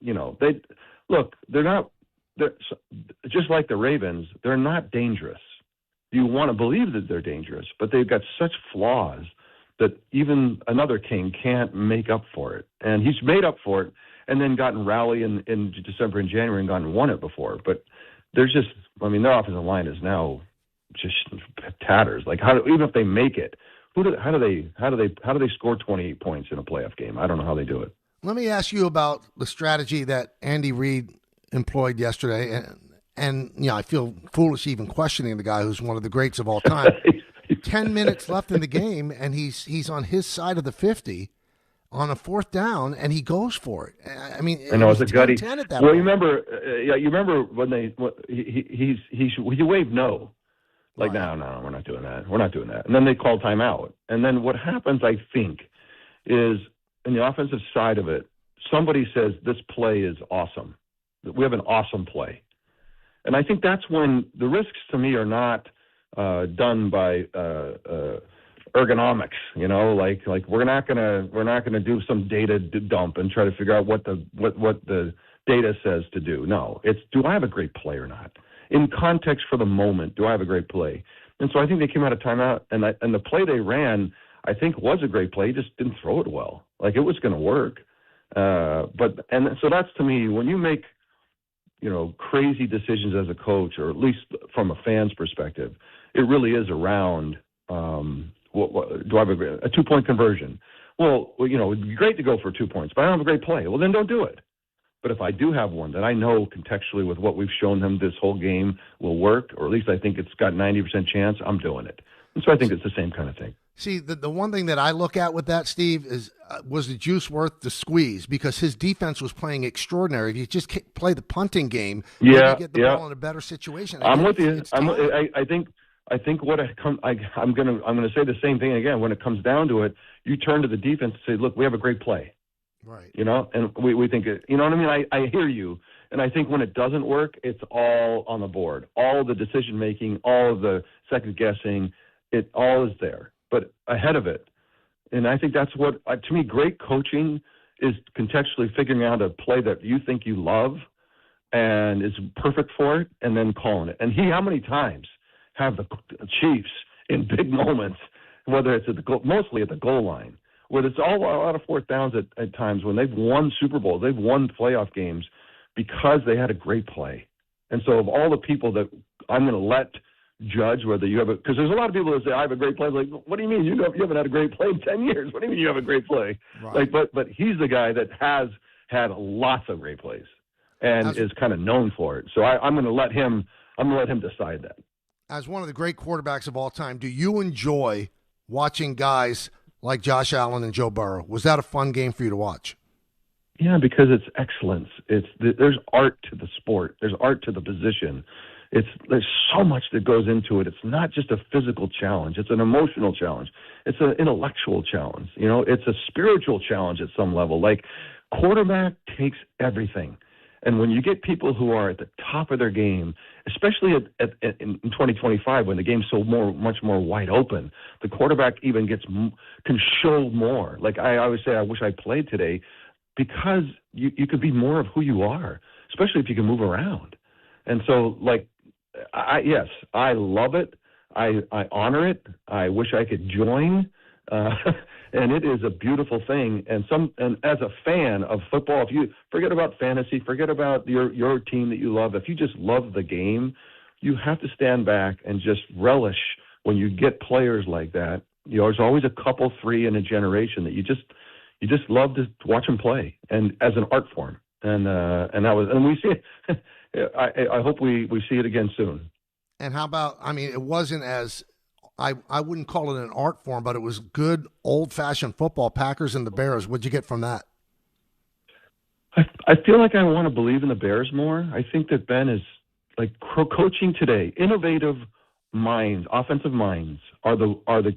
[SPEAKER 21] they're not. They're just like the Ravens. They're not dangerous. You want to believe that they're dangerous, but they've got such flaws that even another king can't make up for it. And he's made up for it, and then gotten rally in December and January and gone won it before, but. There's just, their offensive line is now just tatters. Like, even if they make it, how do they score 28 points in a playoff game? I don't know how they do it.
[SPEAKER 3] Let me ask you about the strategy that Andy Reid employed yesterday, and I feel foolish even questioning the guy who's one of the greats of all time. 10 minutes left in the game, and he's on his side of the 50. On a 4th down, and he goes for it. I mean,
[SPEAKER 21] I know it's a gutty.
[SPEAKER 3] At that
[SPEAKER 21] well,
[SPEAKER 3] point.
[SPEAKER 21] you remember when he waved no, like no, we're not doing that. And then they called timeout. And then what happens, I think, is in the offensive side of it, somebody says this play is awesome. We have an awesome play. And I think that's when the risks to me are not done by ergonomics, like we're not gonna do some data dump and try to figure out what the data says to do. No, it's, do I have a great play or not? In context for the moment, do I have a great play? And so I think they came out of timeout, and the play they ran, I think, was a great play. Just didn't throw it well. Like, it was going to work. And so that's, to me, when you make, crazy decisions as a coach, or at least from a fan's perspective, it really is around, do I have a 2-point conversion? Well, it'd be great to go for 2 points, but I don't have a great play. Well, then don't do it. But if I do have one that I know contextually with what we've shown them this whole game will work, or at least I think it's got 90% chance, I'm doing it. And so I think it's the same kind of thing.
[SPEAKER 3] See, the one thing that I look at with that, Steve, is was the juice worth the squeeze? Because his defense was playing extraordinary. If you just play the punting game, you get the ball in a better situation.
[SPEAKER 21] I'm with you. I think what I'm gonna say the same thing again. When it comes down to it, you turn to the defense and say, "Look, we have a great play."
[SPEAKER 3] Right.
[SPEAKER 21] And we think it, you know what I mean? I hear you. And I think when it doesn't work, it's all on the board. All the decision making, all of the second guessing, it all is there. But ahead of it, and I think that's what, to me, great coaching is contextually figuring out a play that you think you love and is perfect for it, and then calling it. And how many times have the Chiefs in big moments, whether it's at the goal, mostly at the goal line, where it's all a lot of fourth downs at times when they've won Super Bowls, they've won playoff games because they had a great play. And so of all the people that I'm going to let judge whether you have a, because there's a lot of people that say, I have a great play. Like, what do you mean? You haven't had a great play in 10 years. What do you mean you have a great play? Right. Like, but he's the guy that has had lots of great plays and is kind of known for it. So I'm going to let him decide that.
[SPEAKER 3] As one of the great quarterbacks of all time, do you enjoy watching guys like Josh Allen and Joe Burrow? Was that a fun game for you to watch?
[SPEAKER 21] Yeah, because it's excellence. There's art to the sport. There's art to the position. There's so much that goes into it. It's not just a physical challenge. It's an emotional challenge. It's an intellectual challenge. It's a spiritual challenge at some level. Like, quarterback takes everything. And when you get people who are at the top of their game, especially in 2025 when the game's so much more wide open, the quarterback even can show more. Like, I always say, I wish I played today, because you could be more of who you are, especially if you can move around. And so, like, I love it. I honor it. I wish I could join. And it is a beautiful thing. And as a fan of football, if you forget about fantasy, forget about your team that you love, if you just love the game, you have to stand back and just relish when you get players like that. There's always a couple, 3 in a generation that you just love to watch them play, and as an art form. And we see it. I hope we see it again soon.
[SPEAKER 3] And how about, it wasn't as, I wouldn't call it an art form, but it was good old-fashioned football, Packers and the Bears. What'd you get from that?
[SPEAKER 21] I feel like I want to believe in the Bears more. I think that Ben is, like, coaching today. Innovative minds, offensive minds are the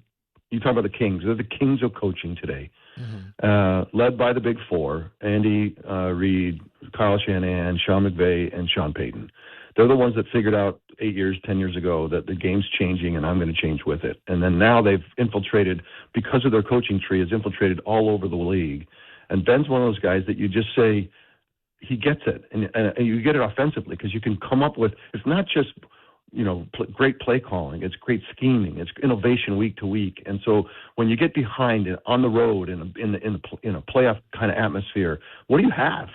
[SPEAKER 21] you talk about the kings. They're the kings of coaching today. Mm-hmm. Led by the big four, Andy Reid, Kyle Shanahan, Sean McVay, and Sean Payton. They're the ones that figured out 10 years ago that the game's changing and I'm going to change with it. And then now they've infiltrated, because of their coaching tree, has infiltrated all over the league. And Ben's one of those guys that you just say, he gets it. And you get it offensively, because you can come up with, it's not just, great play calling. It's great scheming. It's innovation week to week. And so when you get behind on the road in a playoff kind of atmosphere, what do you have?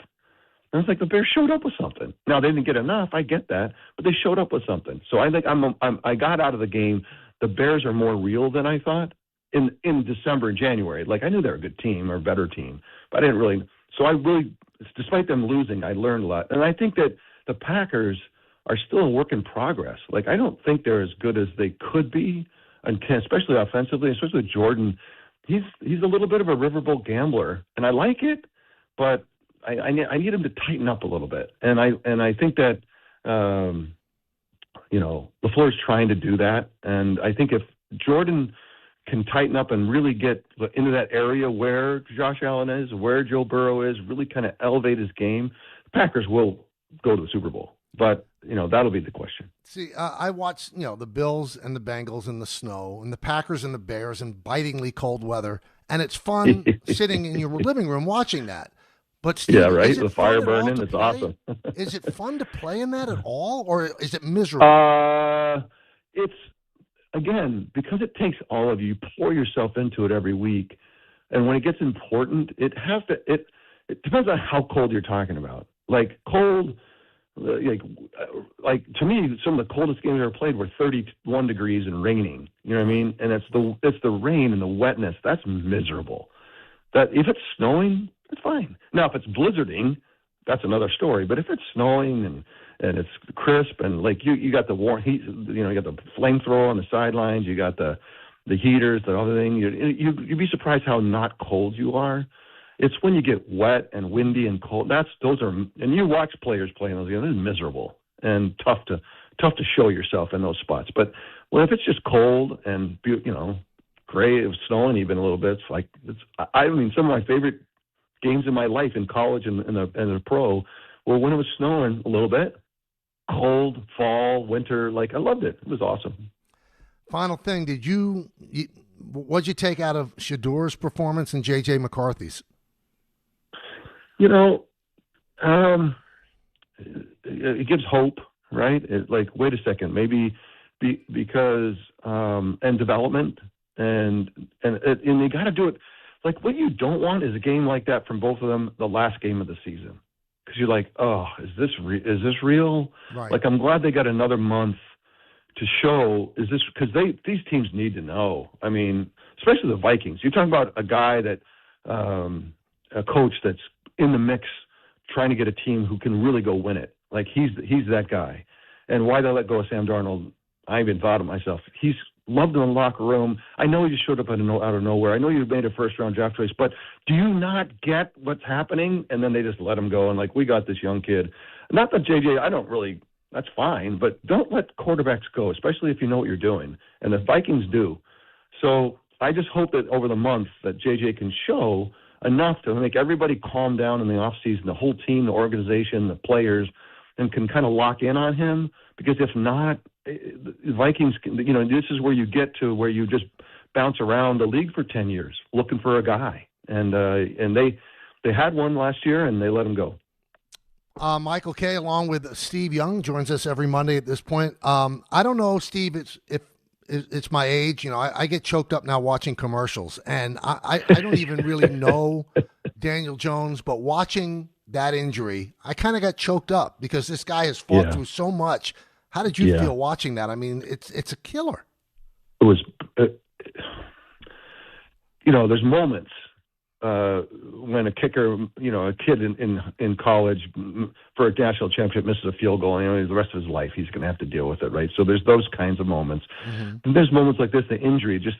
[SPEAKER 21] And it's like the Bears showed up with something. Now, they didn't get enough. I get that. But they showed up with something. So I think I got out of the game. The Bears are more real than I thought in December and January. Like, I knew they were a good team or a better team. But I didn't really. So I really, despite them losing, I learned a lot. And I think that the Packers are still a work in progress. Like, I don't think they're as good as they could be, and especially offensively, especially with Jordan. He's a little bit of a riverboat gambler, and I like it, but I need him to tighten up a little bit. And I think that LaFleur's trying to do that. And I think if Jordan can tighten up and really get into that area where Josh Allen is, where Joe Burrow is, really kind of elevate his game, the Packers will go to the Super Bowl. But, that'll be the question.
[SPEAKER 3] See, I watched, the Bills and the Bengals in the snow and the Packers and the Bears in bitingly cold weather. And it's fun sitting in your living room watching that. But Steve,
[SPEAKER 21] yeah, right. The fire burning, it's awesome.
[SPEAKER 3] Is it fun to play in that at all, or is it miserable?
[SPEAKER 21] It's again because it takes all of you. You pour yourself into it every week, and when it gets important, it depends on how cold you're talking about. Like cold, like to me, some of the coldest games I ever played were 31 degrees and raining. You know what I mean? And it's the rain and the wetness that's miserable. That if it's snowing, it's fine. Now, if it's blizzarding, that's another story. But if it's snowing and it's crisp and like you got the warm heat, you got the flamethrower on the sidelines, you got the heaters, the other thing. You'd be surprised how not cold you are. It's when you get wet and windy and cold. And you watch players play in those games. It's miserable and tough to show yourself in those spots. But if it's just cold and gray, it was snowing even a little bit. Some of my favorite games in my life in college and the pro were when it was snowing a little bit, cold, fall, winter. Like I loved it. It was awesome.
[SPEAKER 3] Final thing, what'd you take out of Shador's performance and J.J. McCarthy's?
[SPEAKER 21] It gives hope, right? Wait a second, maybe because and development and you got to do it. Like what you don't want is a game like that from both of them, the last game of the season, because you're like, oh, is this real?
[SPEAKER 3] Right.
[SPEAKER 21] Like I'm glad they got another month to show because these teams need to know. I mean, especially the Vikings. You're talking about a guy that a coach that's in the mix, trying to get a team who can really go win it. Like he's that guy. And why they let go of Sam Darnold, I even thought of myself. He's loved him in the locker room. I know he just showed up out of nowhere. I know you made a first-round draft choice, but do you not get what's happening? And then they just let him go, and we got this young kid. Not that JJ, that's fine, but don't let quarterbacks go, especially if you know what you're doing. And the Vikings do. So I just hope that over the month that JJ can show enough to make everybody calm down in the offseason, the whole team, the organization, the players, and can kind of lock in on him. Because if not, the Vikings, this is where you get to where you just bounce around the league for 10 years looking for a guy. And they had one last year, and they let him go.
[SPEAKER 3] Michael Kay, along with Steve Young, joins us every Monday at this point. I don't know, Steve, if it's my age. I get choked up now watching commercials, and I don't even really know Daniel Jones, but watching that injury, I kind of got choked up because this guy has fought through so much. How did you feel watching that? I mean, it's a killer.
[SPEAKER 21] It was, there's moments when a kicker, a kid in college for a national championship misses a field goal, the rest of his life he's going to have to deal with it, right? So there's those kinds of moments. Mm-hmm. And there's moments like this, the injury, just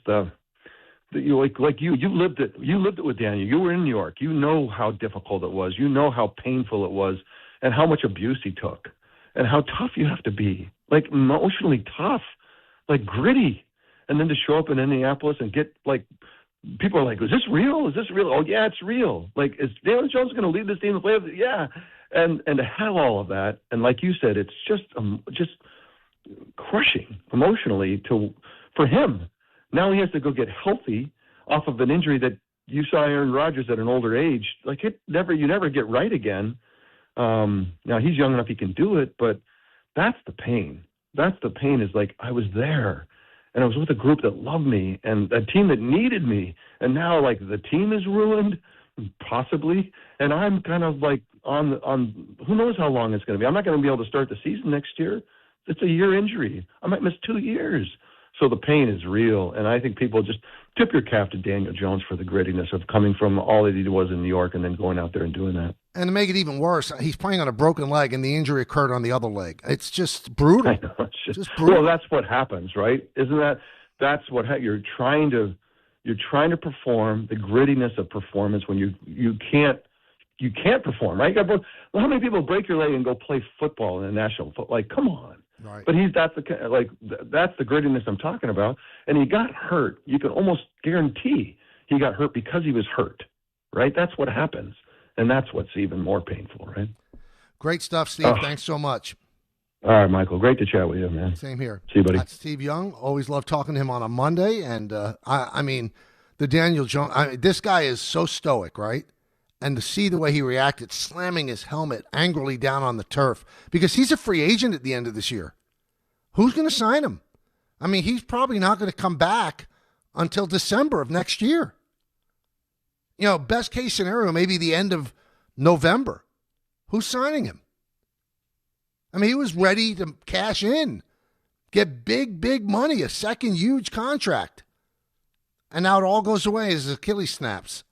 [SPEAKER 21] you lived it. You lived it with Daniel. You were in New York. You know how difficult it was. You know how painful it was, and how much abuse he took, and how tough you have to be, emotionally tough, gritty, and then to show up in Indianapolis and get people are like, is this real? Is this real? Oh, yeah, it's real. Is Daniel Jones going to lead this team to play? Yeah. And to have all of that, and like you said, it's just crushing emotionally for him. Now he has to go get healthy off of an injury that you saw Aaron Rodgers at an older age. You never get right again. Now he's young enough he can do it, but that's the pain. That's the pain is I was there. And I was with a group that loved me and a team that needed me. And now, the team is ruined, possibly. And I'm kind of on who knows how long it's going to be. I'm not going to be able to start the season next year. It's a year injury. I might miss 2 years. So the pain is real. And I think people just tip your cap to Daniel Jones for the grittiness of coming from all that he was in New York and then going out there and doing that.
[SPEAKER 3] And to make it even worse, he's playing on a broken leg, and the injury occurred on the other leg. It's just brutal.
[SPEAKER 21] I know, it's just brutal. Well, that's what happens, right? That's what you're trying to perform, the grittiness of performance when you can't perform, right? How many people break your leg and go play football in the national football? Come on.
[SPEAKER 3] Right.
[SPEAKER 21] But that's the grittiness I'm talking about. And he got hurt. You can almost guarantee he got hurt because he was hurt, right? That's what happens. And that's what's even more painful, right?
[SPEAKER 3] Great stuff, Steve. Thanks so much.
[SPEAKER 21] All right, Michael. Great to chat with you, man.
[SPEAKER 3] Same here.
[SPEAKER 21] See you, buddy.
[SPEAKER 3] That's Steve Young. Always love talking to him on a Monday. And, I mean, the Daniel Jones, this guy is so stoic, right? And to see the way he reacted, slamming his helmet angrily down on the turf, because he's a free agent at the end of this year. Who's going to sign him? I mean, he's probably not going to come back until December of next year. You know, best case scenario, maybe the end of November. Who's signing him? I mean, he was ready to cash in, get big money, a second huge contract. And now it all goes away as his Achilles snaps.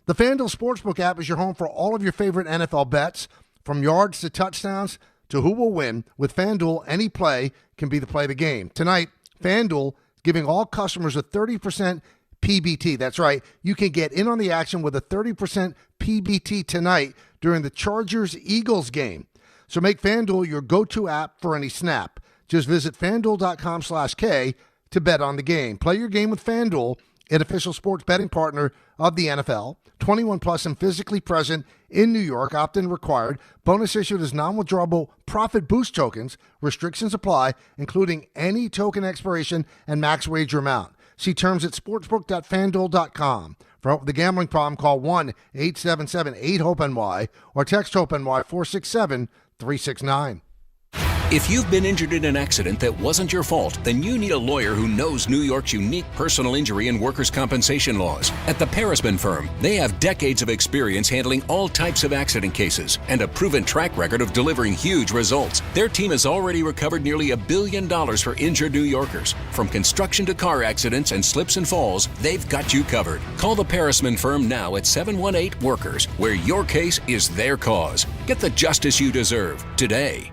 [SPEAKER 3] The FanDuel Sportsbook app is your home for all of your favorite NFL bets, from yards to touchdowns to who will win. With FanDuel, any play can be the play of the game. Tonight, FanDuel is giving all customers a 30% PBT. That's right. You can get in on the action with a 30% PBT tonight during the Chargers-Eagles game. So make FanDuel your go-to app for any snap. Just visit FanDuel.com/K to bet on the game. Play your game with FanDuel, an official sports betting partner of the NFL. 21 plus and physically present in New York. Opt-in required. Bonus issued as non-withdrawable profit boost tokens. Restrictions apply, including any token expiration and max wager amount. See terms at sportsbook.fanduel.com. For help with the gambling problem, call 1-877-8-HOPE-NY or text HOPE-NY 467-369.
[SPEAKER 1] If you've been injured in an accident that wasn't your fault, then you need a lawyer who knows New York's unique personal injury and workers' compensation laws. At the Parisman Firm, they have decades of experience handling all types of accident cases and a proven track record of delivering huge results. Their team has already recovered nearly $1 billion for injured New Yorkers. From construction to car accidents and slips and falls, they've got you covered. Call the Parisman Firm now at 718-WORKERS, where your case is their cause. Get the justice you deserve today.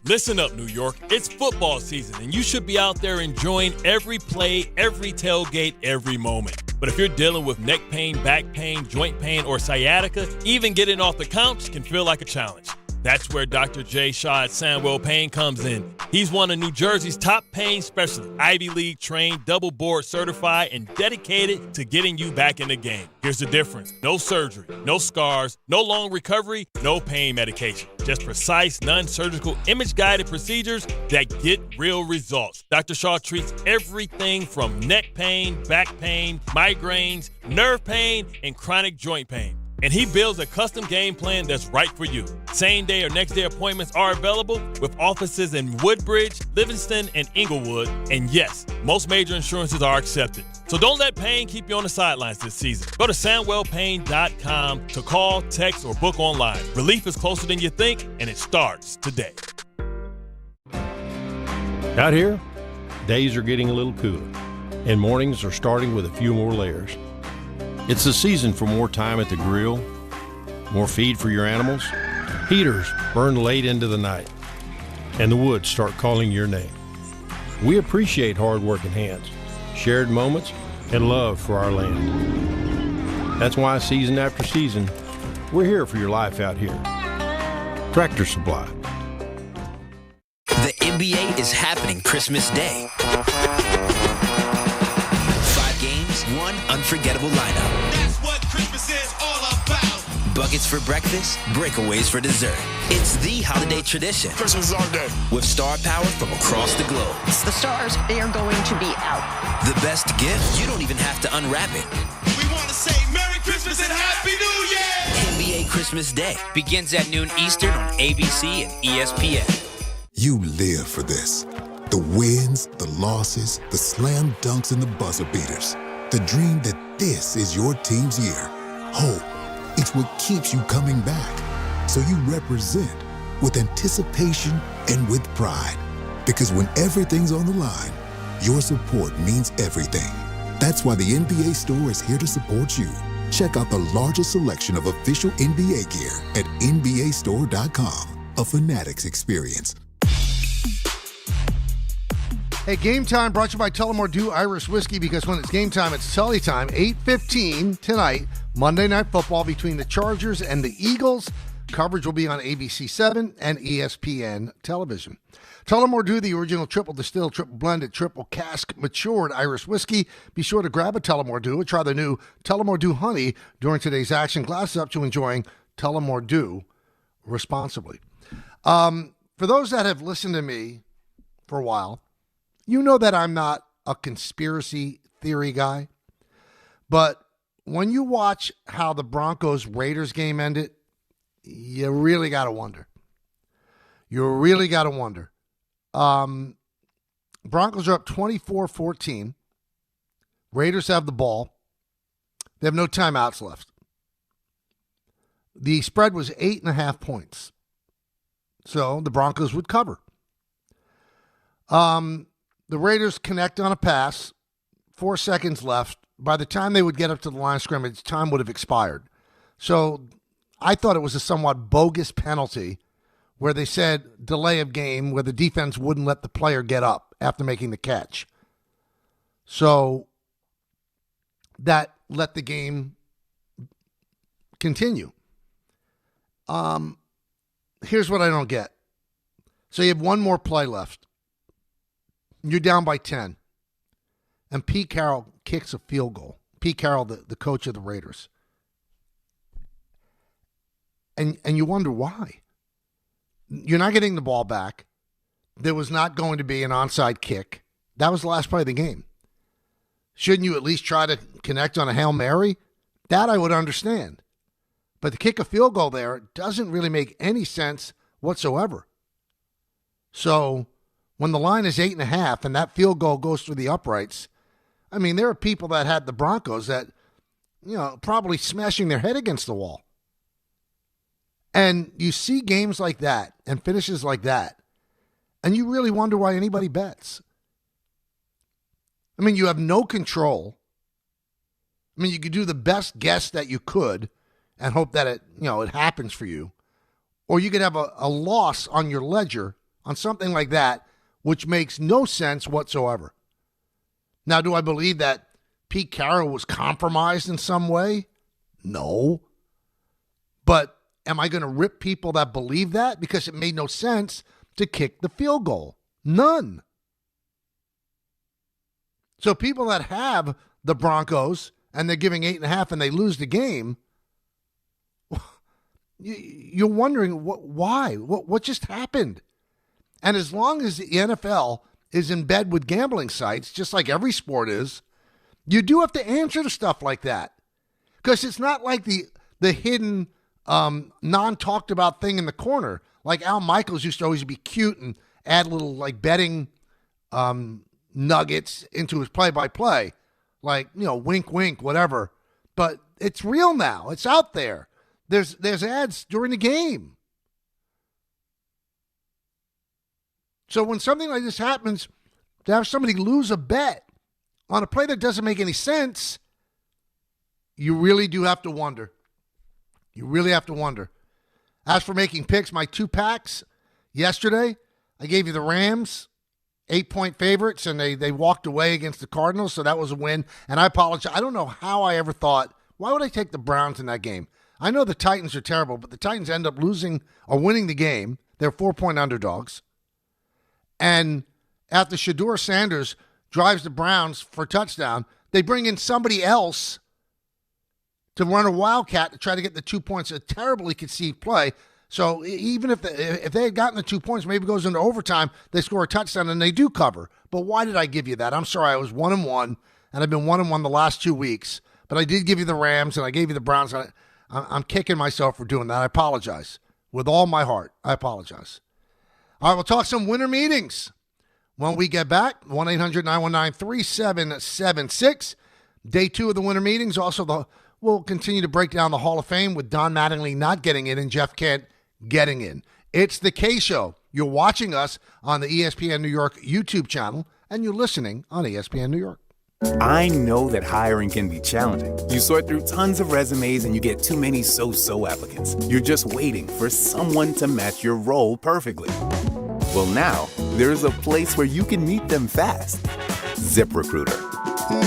[SPEAKER 22] Listen up, New York. It's football season, and you should be out there enjoying every play, every tailgate, every moment. But if you're dealing with neck pain, back pain, joint pain, or sciatica, even getting off the couch can feel like a challenge. That's where Dr. Jay Shaw at Sandwell Pain comes in. He's one of New Jersey's top pain specialists, Ivy League trained, double board certified, and dedicated to getting you back in the game. Here's the difference. No surgery, no scars, no long recovery, no pain medication. Just precise, non-surgical, image-guided procedures that get real results. Dr. Shaw treats everything from neck pain, back pain, migraines, nerve pain, and chronic joint pain. And he builds a custom game plan that's right for you. Same day or next day appointments are available with offices in Woodbridge, Livingston, and Inglewood. And yes, most major insurances are accepted. So don't let pain keep you on the sidelines this season. Go to SandwellPain.com to call, text, or book online. Relief is closer than you think, and it starts today.
[SPEAKER 23] Out here, days are getting a little cooler, and mornings are starting with a few more layers. It's the season for more time at the grill, more feed for your animals. Heaters burn late into the night, and the woods start calling your name. We appreciate hard-working hands, shared moments, and love for our land. That's why season after season, we're here for your life out here. Tractor Supply.
[SPEAKER 24] The NBA is happening Christmas Day. 5 games, 1 unforgettable lineup.
[SPEAKER 2] That's what Christmas is all about.
[SPEAKER 24] Buckets for breakfast, breakaways for dessert. It's the holiday tradition.
[SPEAKER 16] Christmas is our day.
[SPEAKER 24] With star power from across the globe.
[SPEAKER 15] The stars, they are going to be out.
[SPEAKER 24] The best gift, you don't even have to unwrap it.
[SPEAKER 2] We want to say Merry Christmas and Happy New Year!
[SPEAKER 24] NBA Christmas Day begins at noon Eastern on ABC and ESPN.
[SPEAKER 25] You live for this. The wins, the losses, the slam dunks, and the buzzer beaters. The dream that this is your team's year. Hope, it's what keeps you coming back. So you represent with anticipation and with pride. Because when everything's on the line, your support means everything. That's why the NBA Store is here to support you. Check out the largest selection of official NBA gear at NBAstore.com. A Fanatics experience.
[SPEAKER 3] Hey, Game Time brought to you by Tullamore Dew Irish Whiskey, because when it's game time, it's Tully time. 8:15 tonight, Monday Night Football between the Chargers and the Eagles. Coverage will be on ABC7 and ESPN television. Tullamore Dew, the original triple distilled, triple blended, triple cask matured Irish whiskey. Be sure to grab a Tullamore Dew and try the new Tullamore Dew Honey during today's action. Glass up to enjoying Tullamore Dew responsibly. For those that have listened to me for a while, you know that I'm not a conspiracy theory guy. But when you watch how the Broncos-Raiders game ended, you really got to wonder. You really got to wonder. Broncos are up 24-14. Raiders have the ball. They have no timeouts left. The spread was 8.5 points. So the Broncos would cover. The Raiders connect on a pass. 4 seconds left. By the time they would get up to the line of scrimmage, time would have expired. So I thought it was a somewhat bogus penalty where they said delay of game, where the defense wouldn't let the player get up after making the catch. So that let the game continue. Here's what I don't get. So you have one more play left. You're down by 10. And Pete Carroll kicks a field goal. Pete Carroll, the coach of the Raiders. And you wonder why. You're not getting the ball back. There was not going to be an onside kick. That was the last play of the game. Shouldn't you at least try to connect on a Hail Mary? That I would understand. But to kick a field goal there doesn't really make any sense whatsoever. So when the line is 8.5 and that field goal goes through the uprights, I mean, there are people that had the Broncos that, probably smashing their head against the wall. And you see games like that and finishes like that, and you really wonder why anybody bets. I mean, you have no control. I mean, you could do the best guess that you could and hope that it happens for you. Or you could have a loss on your ledger on something like that, which makes no sense whatsoever. Now, do I believe that Pete Carroll was compromised in some way? No. But am I going to rip people that believe that because it made no sense to kick the field goal? None. So people that have the Broncos and they're giving 8.5 and they lose the game, you're wondering why? What just happened? And as long as the NFL is in bed with gambling sites, just like every sport is, you do have to answer to stuff like that. Because it's not like the hidden, non-talked about thing in the corner. Like Al Michaels used to always be cute and add little betting nuggets into his play-by-play. Like, wink, wink, whatever. But it's real now. It's out there. There's ads during the game. So when something like this happens, to have somebody lose a bet on a play that doesn't make any sense, you really do have to wonder. You really have to wonder. As for making picks, my 2 packs yesterday, I gave you the Rams, 8-point favorites, and they walked away against the Cardinals, so that was a win. And I apologize. I don't know how I ever thought, why would I take the Browns in that game? I know the Titans are terrible, but the Titans end up losing or winning the game. They're 4-point underdogs. And after Shedeur Sanders drives the Browns for a touchdown, they bring in somebody else to run a wildcat to try to get the 2 points. A terribly conceived play. So even if they had gotten the 2 points, maybe it goes into overtime, they score a touchdown and they do cover. But why did I give you that? I'm sorry, I was 1-1, and I've been 1-1 the last 2 weeks. But I did give you the Rams, and I gave you the Browns. I'm kicking myself for doing that. I apologize. With all my heart, I apologize. All right, we'll talk some winter meetings when we get back. 1-800-919-3776. Day 2 of the winter meetings. Also, we'll continue to break down the Hall of Fame with Don Mattingly not getting in and Jeff Kent getting in. It's the K Show. You're watching us on the ESPN New York YouTube channel, and you're listening on ESPN New York.
[SPEAKER 4] I know that hiring can be challenging. You sort through tons of resumes and you get too many so-so applicants. You're just waiting for someone to match your role perfectly. Well, now, there's a place where you can meet them fast. ZipRecruiter.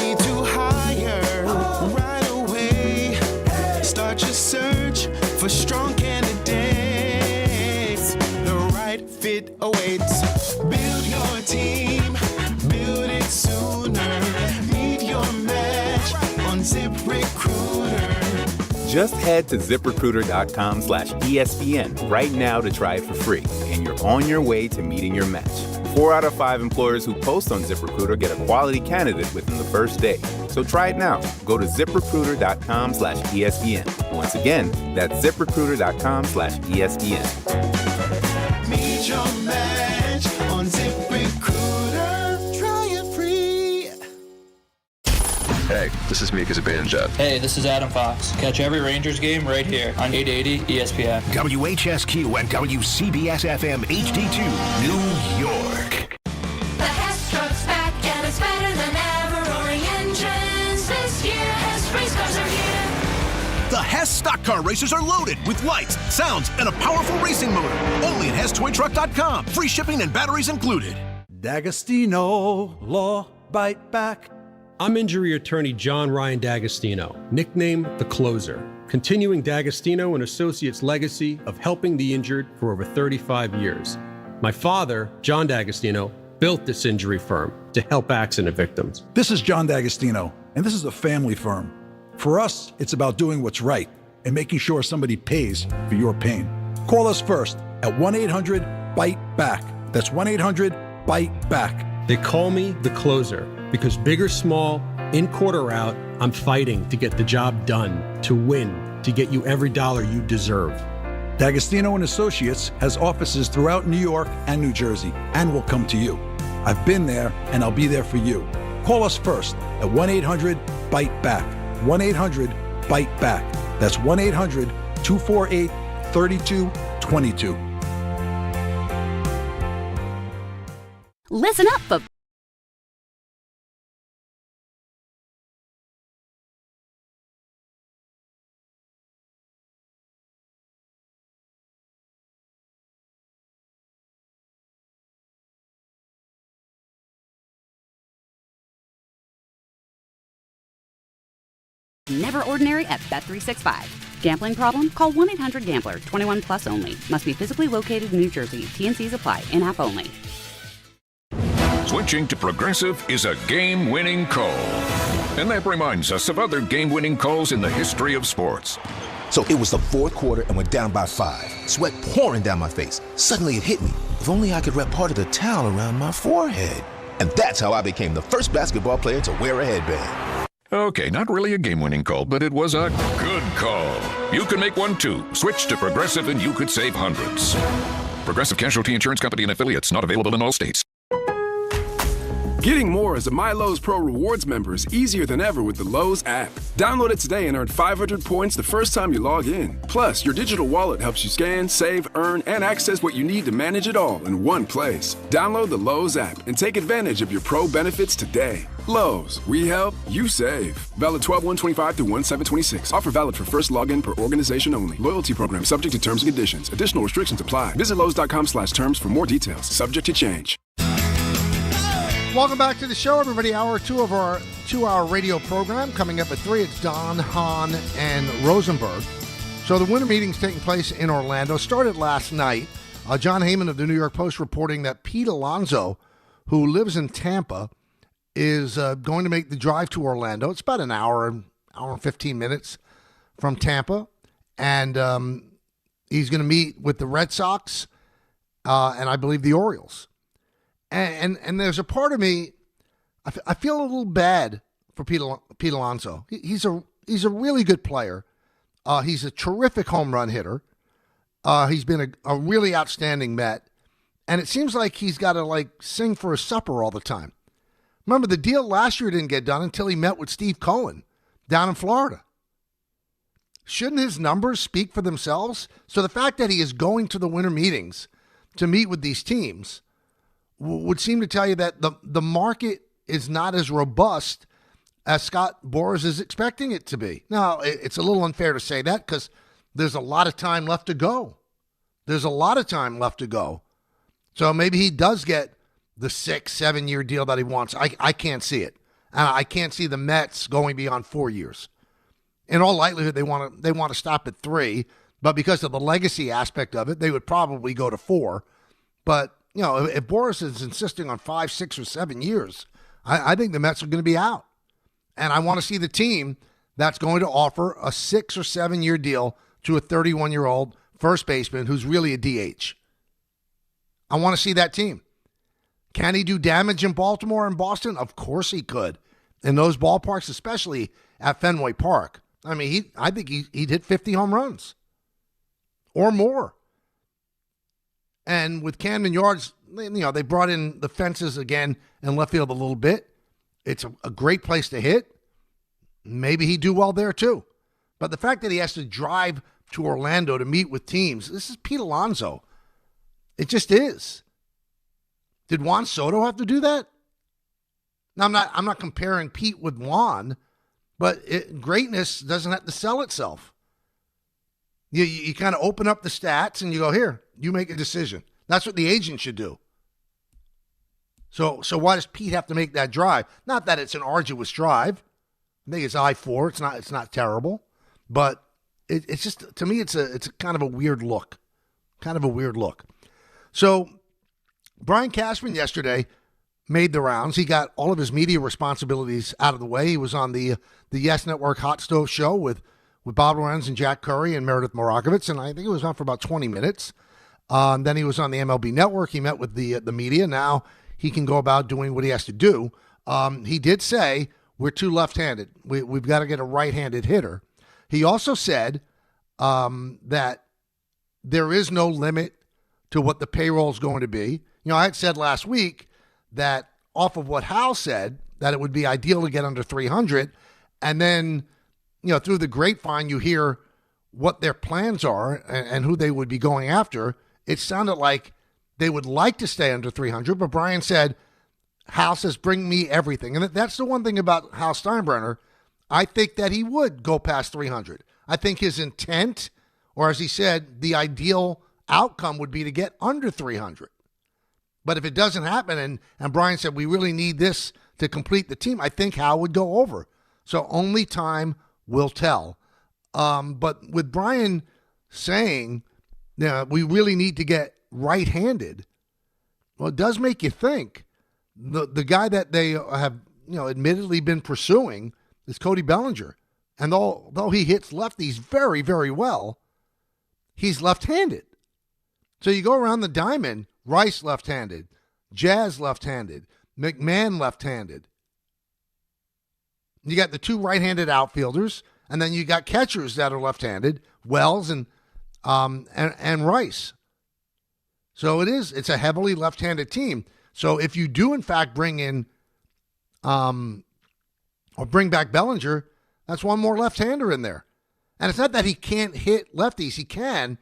[SPEAKER 2] Need to hire right away. Start your search for strong candidates. awaits. Build your team, build it sooner. Meet your match on ZipRecruiter.
[SPEAKER 4] Just head to ZipRecruiter.com/ESPN right now to try it for free, and you're on your way to meeting your match. 4 out of 5 employers who post on ZipRecruiter get a quality candidate within the first day. So try it now. Go to ZipRecruiter.com/ESPN. Once again, that's ZipRecruiter.com/ESPN.
[SPEAKER 2] Meet your match on ZipRecruiter. Try it free.
[SPEAKER 5] Hey, this is Mika Zibanejad.
[SPEAKER 6] Hey, this is Adam Fox. Catch every Rangers game right here on 880 ESPN.
[SPEAKER 7] WHSQ and WCBS-FM HD2, New York.
[SPEAKER 2] The Hess truck's back and it's better than ever. Roaring engines this year. Hess race cars are here.
[SPEAKER 7] The Hess stock car racers are loaded with lights, sounds, and a powerful racing motor. Only at HessToyTruck.com. Free shipping and batteries included.
[SPEAKER 8] D'Agostino, Law, Bite Back. I'm injury attorney John Ryan D'Agostino, nicknamed The Closer, continuing D'Agostino and Associates' legacy of helping the injured for over 35 years. My father, John D'Agostino, built this injury firm to help accident victims.
[SPEAKER 9] This is John D'Agostino, and this is a family firm. For us, it's about doing what's right and making sure somebody pays for your pain. Call us first at 1-800-BITE-BACK. That's 1-800-BITE-BACK.
[SPEAKER 8] They call me The Closer because big or small, in court or out, I'm fighting to get the job done, to win, to get you every dollar you deserve.
[SPEAKER 9] D'Agostino and Associates has offices throughout New York and New Jersey and will come to you. I've been there and I'll be there for you. Call us first at 1-800-BITE-BACK. 1-800-BITE-BACK. That's 1-800-248-3222.
[SPEAKER 10] Listen up, folks. Never ordinary at Bet365. Gambling problem? Call 1-800-GAMBLER. 21 plus only. Must be physically located in New Jersey. T&Cs apply. In-app only.
[SPEAKER 26] Switching to Progressive is a game-winning call. And that reminds us of other game-winning calls in the history of sports.
[SPEAKER 27] So it was the fourth quarter and we're down by 5. Sweat pouring down my face. Suddenly it hit me. If only I could wrap part of the towel around my forehead. And that's how I became the first basketball player to wear a headband.
[SPEAKER 26] Okay, not really a game-winning call, but it was a good call. You can make one too. Switch to Progressive and you could save hundreds. Progressive Casualty Insurance Company and Affiliates, not available in all states.
[SPEAKER 28] Getting more as a MyLowe's Pro Rewards member is easier than ever with the Lowe's app. Download it today and earn 500 points the first time you log in. Plus, your digital wallet helps you scan, save, earn, and access what you need to manage it all in one place. Download the Lowe's app and take advantage of your Pro benefits today. Lowe's, we help, you save. Valid 12/1/25 through 1/7/26. Offer valid for first login per organization only. Loyalty program subject to terms and conditions. Additional restrictions apply. Visit Lowe's.com/terms for more details. Subject to change.
[SPEAKER 3] Welcome back to the show, everybody. Hour 2 of our 2-hour radio program. Coming up at 3, it's Don, Hahn, and Rosenberg. So the winter meetings taking place in Orlando started last night. John Heyman of the New York Post reporting that Pete Alonso, who lives in Tampa, is going to make the drive to Orlando. It's about an hour and 15 minutes from Tampa. And he's going to meet with the Red Sox and I believe the Orioles. And there's a part of me, I feel a little bad for Pete Alonso. He's a really good player. He's a terrific home run hitter. He's been a really outstanding Met. And it seems like he's got to sing for his supper all the time. Remember, the deal last year didn't get done until he met with Steve Cohen down in Florida. Shouldn't his numbers speak for themselves? So the fact that he is going to the winter meetings to meet with these teams would seem to tell you that the market is not as robust as Scott Boras is expecting it to be. Now, it's a little unfair to say that because there's a lot of time left to go. So maybe he does get the 6-7 year deal that he wants. I can't see it. I can't see the Mets going beyond 4 years. In all likelihood, they want to stop at 3, but because of the legacy aspect of it, they would probably go to 4. But if Boris is insisting on 5, 6, or 7 years, I think the Mets are going to be out. And I want to see the team that's going to offer a 6 or 7 year deal to a 31-year-old first baseman who's really a DH. I want to see that team. Can he do damage in Baltimore and Boston? Of course he could. In those ballparks, especially at Fenway Park. I mean, I think he'd hit 50 home runs or more. And with Camden Yards, they brought in the fences again in left field a little bit. It's a great place to hit. Maybe he'd do well there too. But the fact that he has to drive to Orlando to meet with teams, this is Pete Alonso. It just is. Did Juan Soto have to do that? Now, I'm not comparing Pete with Juan, but greatness doesn't have to sell itself. You kind of open up the stats and you go, here, you make a decision. That's what the agent should do. So why does Pete have to make that drive? Not that it's an arduous drive. I think it's I-4. It's not terrible, but it's just, to me, it's a kind of a weird look. Kind of a weird look. So Brian Cashman yesterday made the rounds. He got all of his media responsibilities out of the way. He was on the Yes Network Hot Stove Show with Bob Lorenz and Jack Curry and Meredith Morakovitz, and I think it was on for about 20 minutes. Then he was on the MLB Network. He met with the media. Now he can go about doing what he has to do. He did say, we're too left-handed. We've got to get a right-handed hitter. He also said that there is no limit to what the payroll is going to be. I had said last week that off of what Hal said, that it would be ideal to get under 300. And then, through the grapevine, you hear what their plans are and who they would be going after. It sounded like they would like to stay under 300, but Brian said, Hal says, bring me everything. And that's the one thing about Hal Steinbrenner. I think that he would go past 300. I think his intent, or as he said, the ideal outcome would be to get under 300. But if it doesn't happen, and Brian said, we really need this to complete the team, I think Hal would go over. So only time will tell. But with Brian saying, we really need to get right-handed, well, it does make you think. The guy that they have, admittedly been pursuing is Cody Bellinger. And though he hits lefties very, very well, he's left-handed. So you go around the diamond, Rice left-handed, Jazz left-handed, McMahon left-handed. You got the two right-handed outfielders, and then you got catchers that are left-handed, Wells and Rice. So it's a heavily left-handed team. So if you do, in fact, bring in or bring back Bellinger, that's one more left-hander in there. And it's not that he can't hit lefties. He can.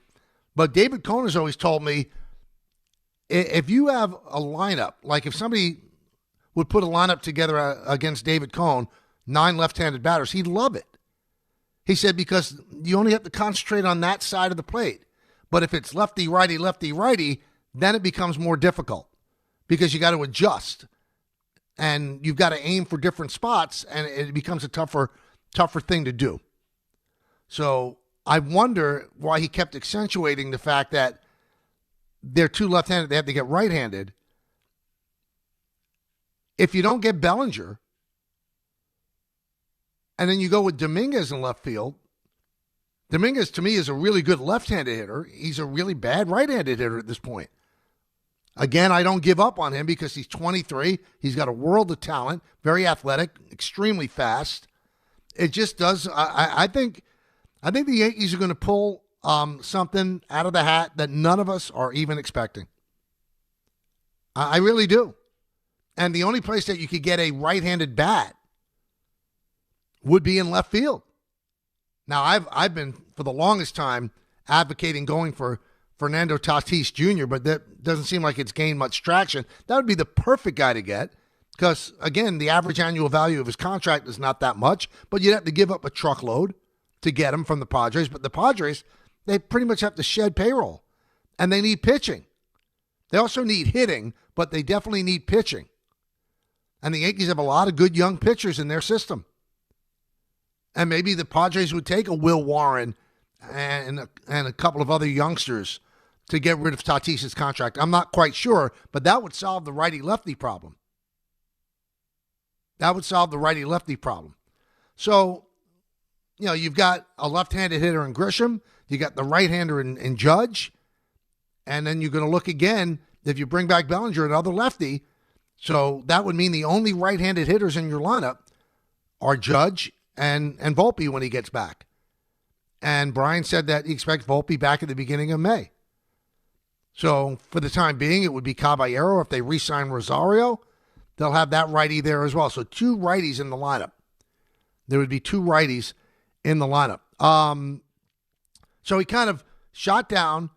[SPEAKER 3] But David Cohn has always told me, if you have a lineup, like if somebody would put a lineup together against David Cohn, 9 left-handed batters, he'd love it. He said because you only have to concentrate on that side of the plate. But if it's lefty-righty, then it becomes more difficult because you got to adjust. And you've got to aim for different spots, and it becomes a tougher thing to do. So I wonder why he kept accentuating the fact that they're too left-handed, they have to get right-handed. If you don't get Bellinger, and then you go with Dominguez in left field, Dominguez, to me, is a really good left-handed hitter. He's a really bad right-handed hitter at this point. Again, I don't give up on him because he's 23. He's got a world of talent, very athletic, extremely fast. It just does. I think the Yankees are going to pull something out of the hat that none of us are even expecting. I really do. And the only place that you could get a right-handed bat would be in left field. Now, I've been, for the longest time, advocating going for Fernando Tatis Jr., but that doesn't seem like it's gained much traction. That would be the perfect guy to get because, again, the average annual value of his contract is not that much, but you'd have to give up a truckload to get him from the Padres. But the Padres, they pretty much have to shed payroll, and they need pitching. They also need hitting, but they definitely need pitching. And the Yankees have a lot of good young pitchers in their system. And maybe the Padres would take a Will Warren and a couple of other youngsters to get rid of Tatis's contract. I'm not quite sure, but that would solve the righty-lefty problem. That would solve the righty-lefty problem. So, you've got a left-handed hitter in Grisham. You got the right-hander in Judge. And then you're going to look again, if you bring back Bellinger, another lefty. So that would mean the only right-handed hitters in your lineup are Judge and Volpe when he gets back. And Brian said that he expects Volpe back at the beginning of May. So for the time being, it would be Caballero. If they re-sign Rosario, they'll have that righty there as well. So 2 righties in the lineup. There would be 2 righties in the lineup. So he kind of shot down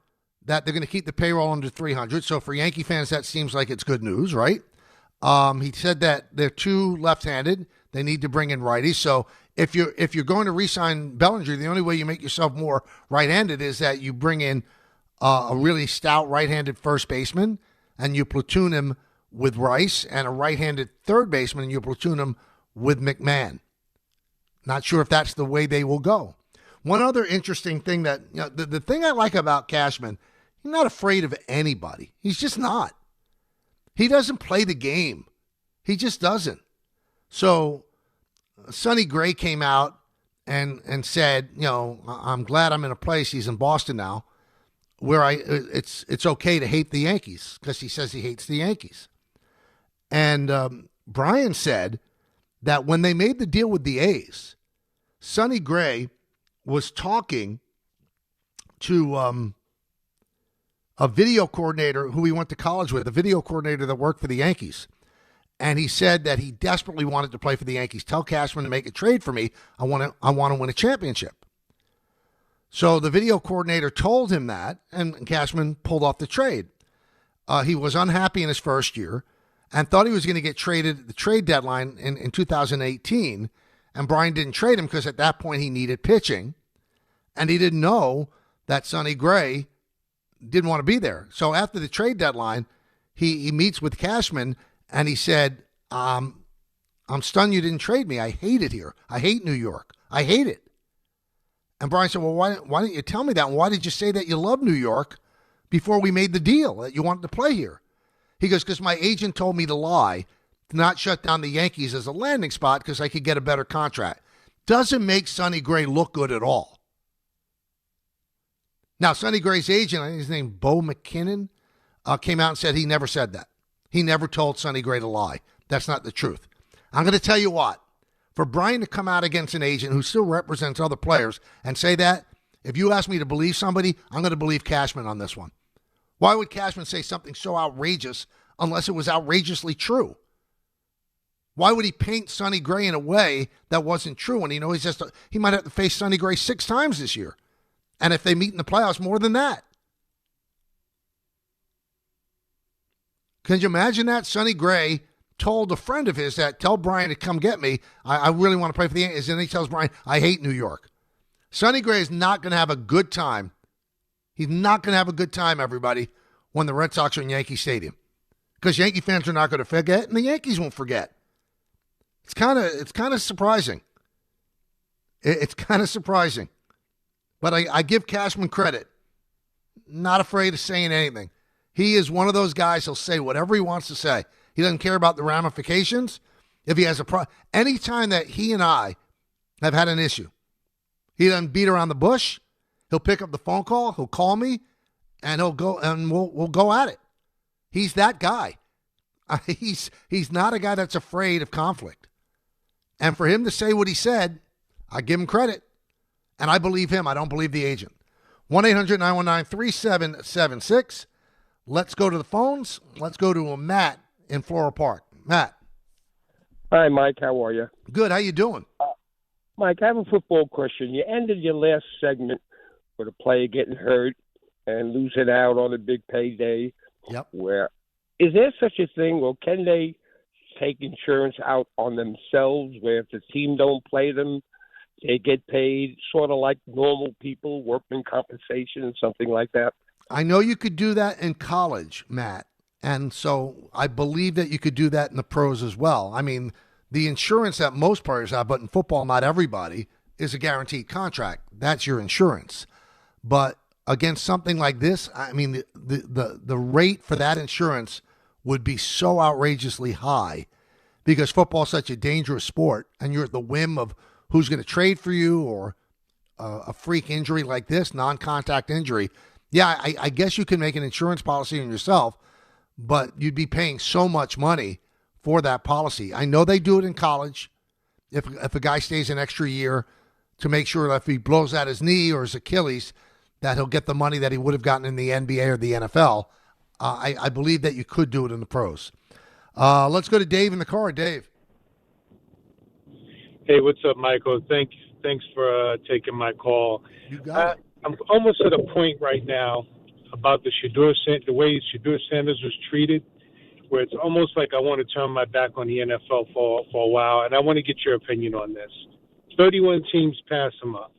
[SPEAKER 3] that they're going to keep the payroll under 300. So for Yankee fans, that seems like it's good news, right? He said that they're too left-handed. They need to bring in righties. So if you're going to re-sign Bellinger, the only way you make yourself more right-handed is that you bring in a really stout right-handed first baseman, and you platoon him with Rice, and a right-handed third baseman, and you platoon him with McMahon. Not sure if that's the way they will go. One other interesting thing that, the thing I like about Cashman, he's not afraid of anybody. He's just not. He doesn't play the game. He just doesn't. So Sonny Gray came out and said, I'm glad I'm in a place, he's in Boston now, where it's okay to hate the Yankees, because he says he hates the Yankees. And Brian said that when they made the deal with the A's, Sonny Gray was talking to a video coordinator who he went to college with, a video coordinator that worked for the Yankees. And he said that he desperately wanted to play for the Yankees. Tell Cashman to make a trade for me. I want to win a championship. So the video coordinator told him that, and Cashman pulled off the trade. He was unhappy in his first year and thought he was going to get traded at the trade deadline in 2018. And Brian didn't trade him because at that point he needed pitching. And he didn't know that Sonny Gray didn't want to be there. So after the trade deadline, he meets with Cashman and he said, I'm stunned you didn't trade me. I hate it here. I hate New York. I hate it. And Brian said, well, why didn't you tell me that? And why did you say that you love New York before we made the deal, that you wanted to play here? He goes, because my agent told me to lie, to not shut down the Yankees as a landing spot because I could get a better contract. Doesn't make Sonny Gray look good at all. Now, Sonny Gray's agent, I think his name Bo McKinnon, came out and said he never said that. He never told Sonny Gray to lie. That's not the truth. I'm going to tell you what. For Brian to come out against an agent who still represents other players and say that, if you ask me to believe somebody, I'm going to believe Cashman on this one. Why would Cashman say something so outrageous unless it was outrageously true? Why would he paint Sonny Gray in a way that wasn't true when he knows he might have to face Sonny Gray 6 times this year? And if they meet in the playoffs, more than that. Can you imagine that? Sonny Gray told a friend of his that, tell Brian to come get me. I really want to play for the Yankees. And he tells Brian, I hate New York. Sonny Gray is not going to have a good time. He's not going to have a good time, everybody, when the Red Sox are in Yankee Stadium. Because Yankee fans are not going to forget, and the Yankees won't forget. It's kind of surprising. It's kind of surprising. But I give Cashman credit. Not afraid of saying anything. He is one of those guys, he'll say whatever he wants to say. He doesn't care about the ramifications. If he has anytime that he and I have had an issue, he doesn't beat around the bush. He'll pick up the phone call, he'll call me, and he'll go and we'll go at it. He's that guy. He's not a guy that's afraid of conflict. And for him to say what he said, I give him credit. And I believe him. I don't believe the agent. 1-800-919-3776. Let's go to the phones. Let's go to Matt in Floral Park. Matt.
[SPEAKER 11] Hi, Mike. How are you?
[SPEAKER 3] Good. How you doing?
[SPEAKER 11] Mike, I have a football question. You ended your last segment with a player getting hurt and losing out on a big payday.
[SPEAKER 3] Yep.
[SPEAKER 11] Is there such a thing, or can they take insurance out on themselves where if the team don't play them, they get paid sort of like normal people, workman compensation and something like that?
[SPEAKER 3] I know you could do that in college, Matt. And so I believe that you could do that in the pros as well. I mean, the insurance that most players have, but in football, not everybody, is a guaranteed contract. That's your insurance. But against something like this, I mean, the rate for that insurance would be so outrageously high because football is such a dangerous sport, and you're at the whim of who's going to trade for you or a freak injury like this, non-contact injury. Yeah, I guess you can make an insurance policy on yourself, but you'd be paying so much money for that policy. I know they do it in college. If a guy stays an extra year to make sure that if he blows out his knee or his Achilles, that he'll get the money that he would have gotten in the NBA or the NFL. I believe that you could do it in the pros. Let's go to Dave in the car. Dave.
[SPEAKER 12] Hey, what's up, Michael? Thanks for taking my call.
[SPEAKER 3] You got it.
[SPEAKER 12] I'm almost at a point right now about the way Shedeur Sanders was treated, where it's almost like I want to turn my back on the NFL for a while, and I want to get your opinion on this. 31 teams pass him up.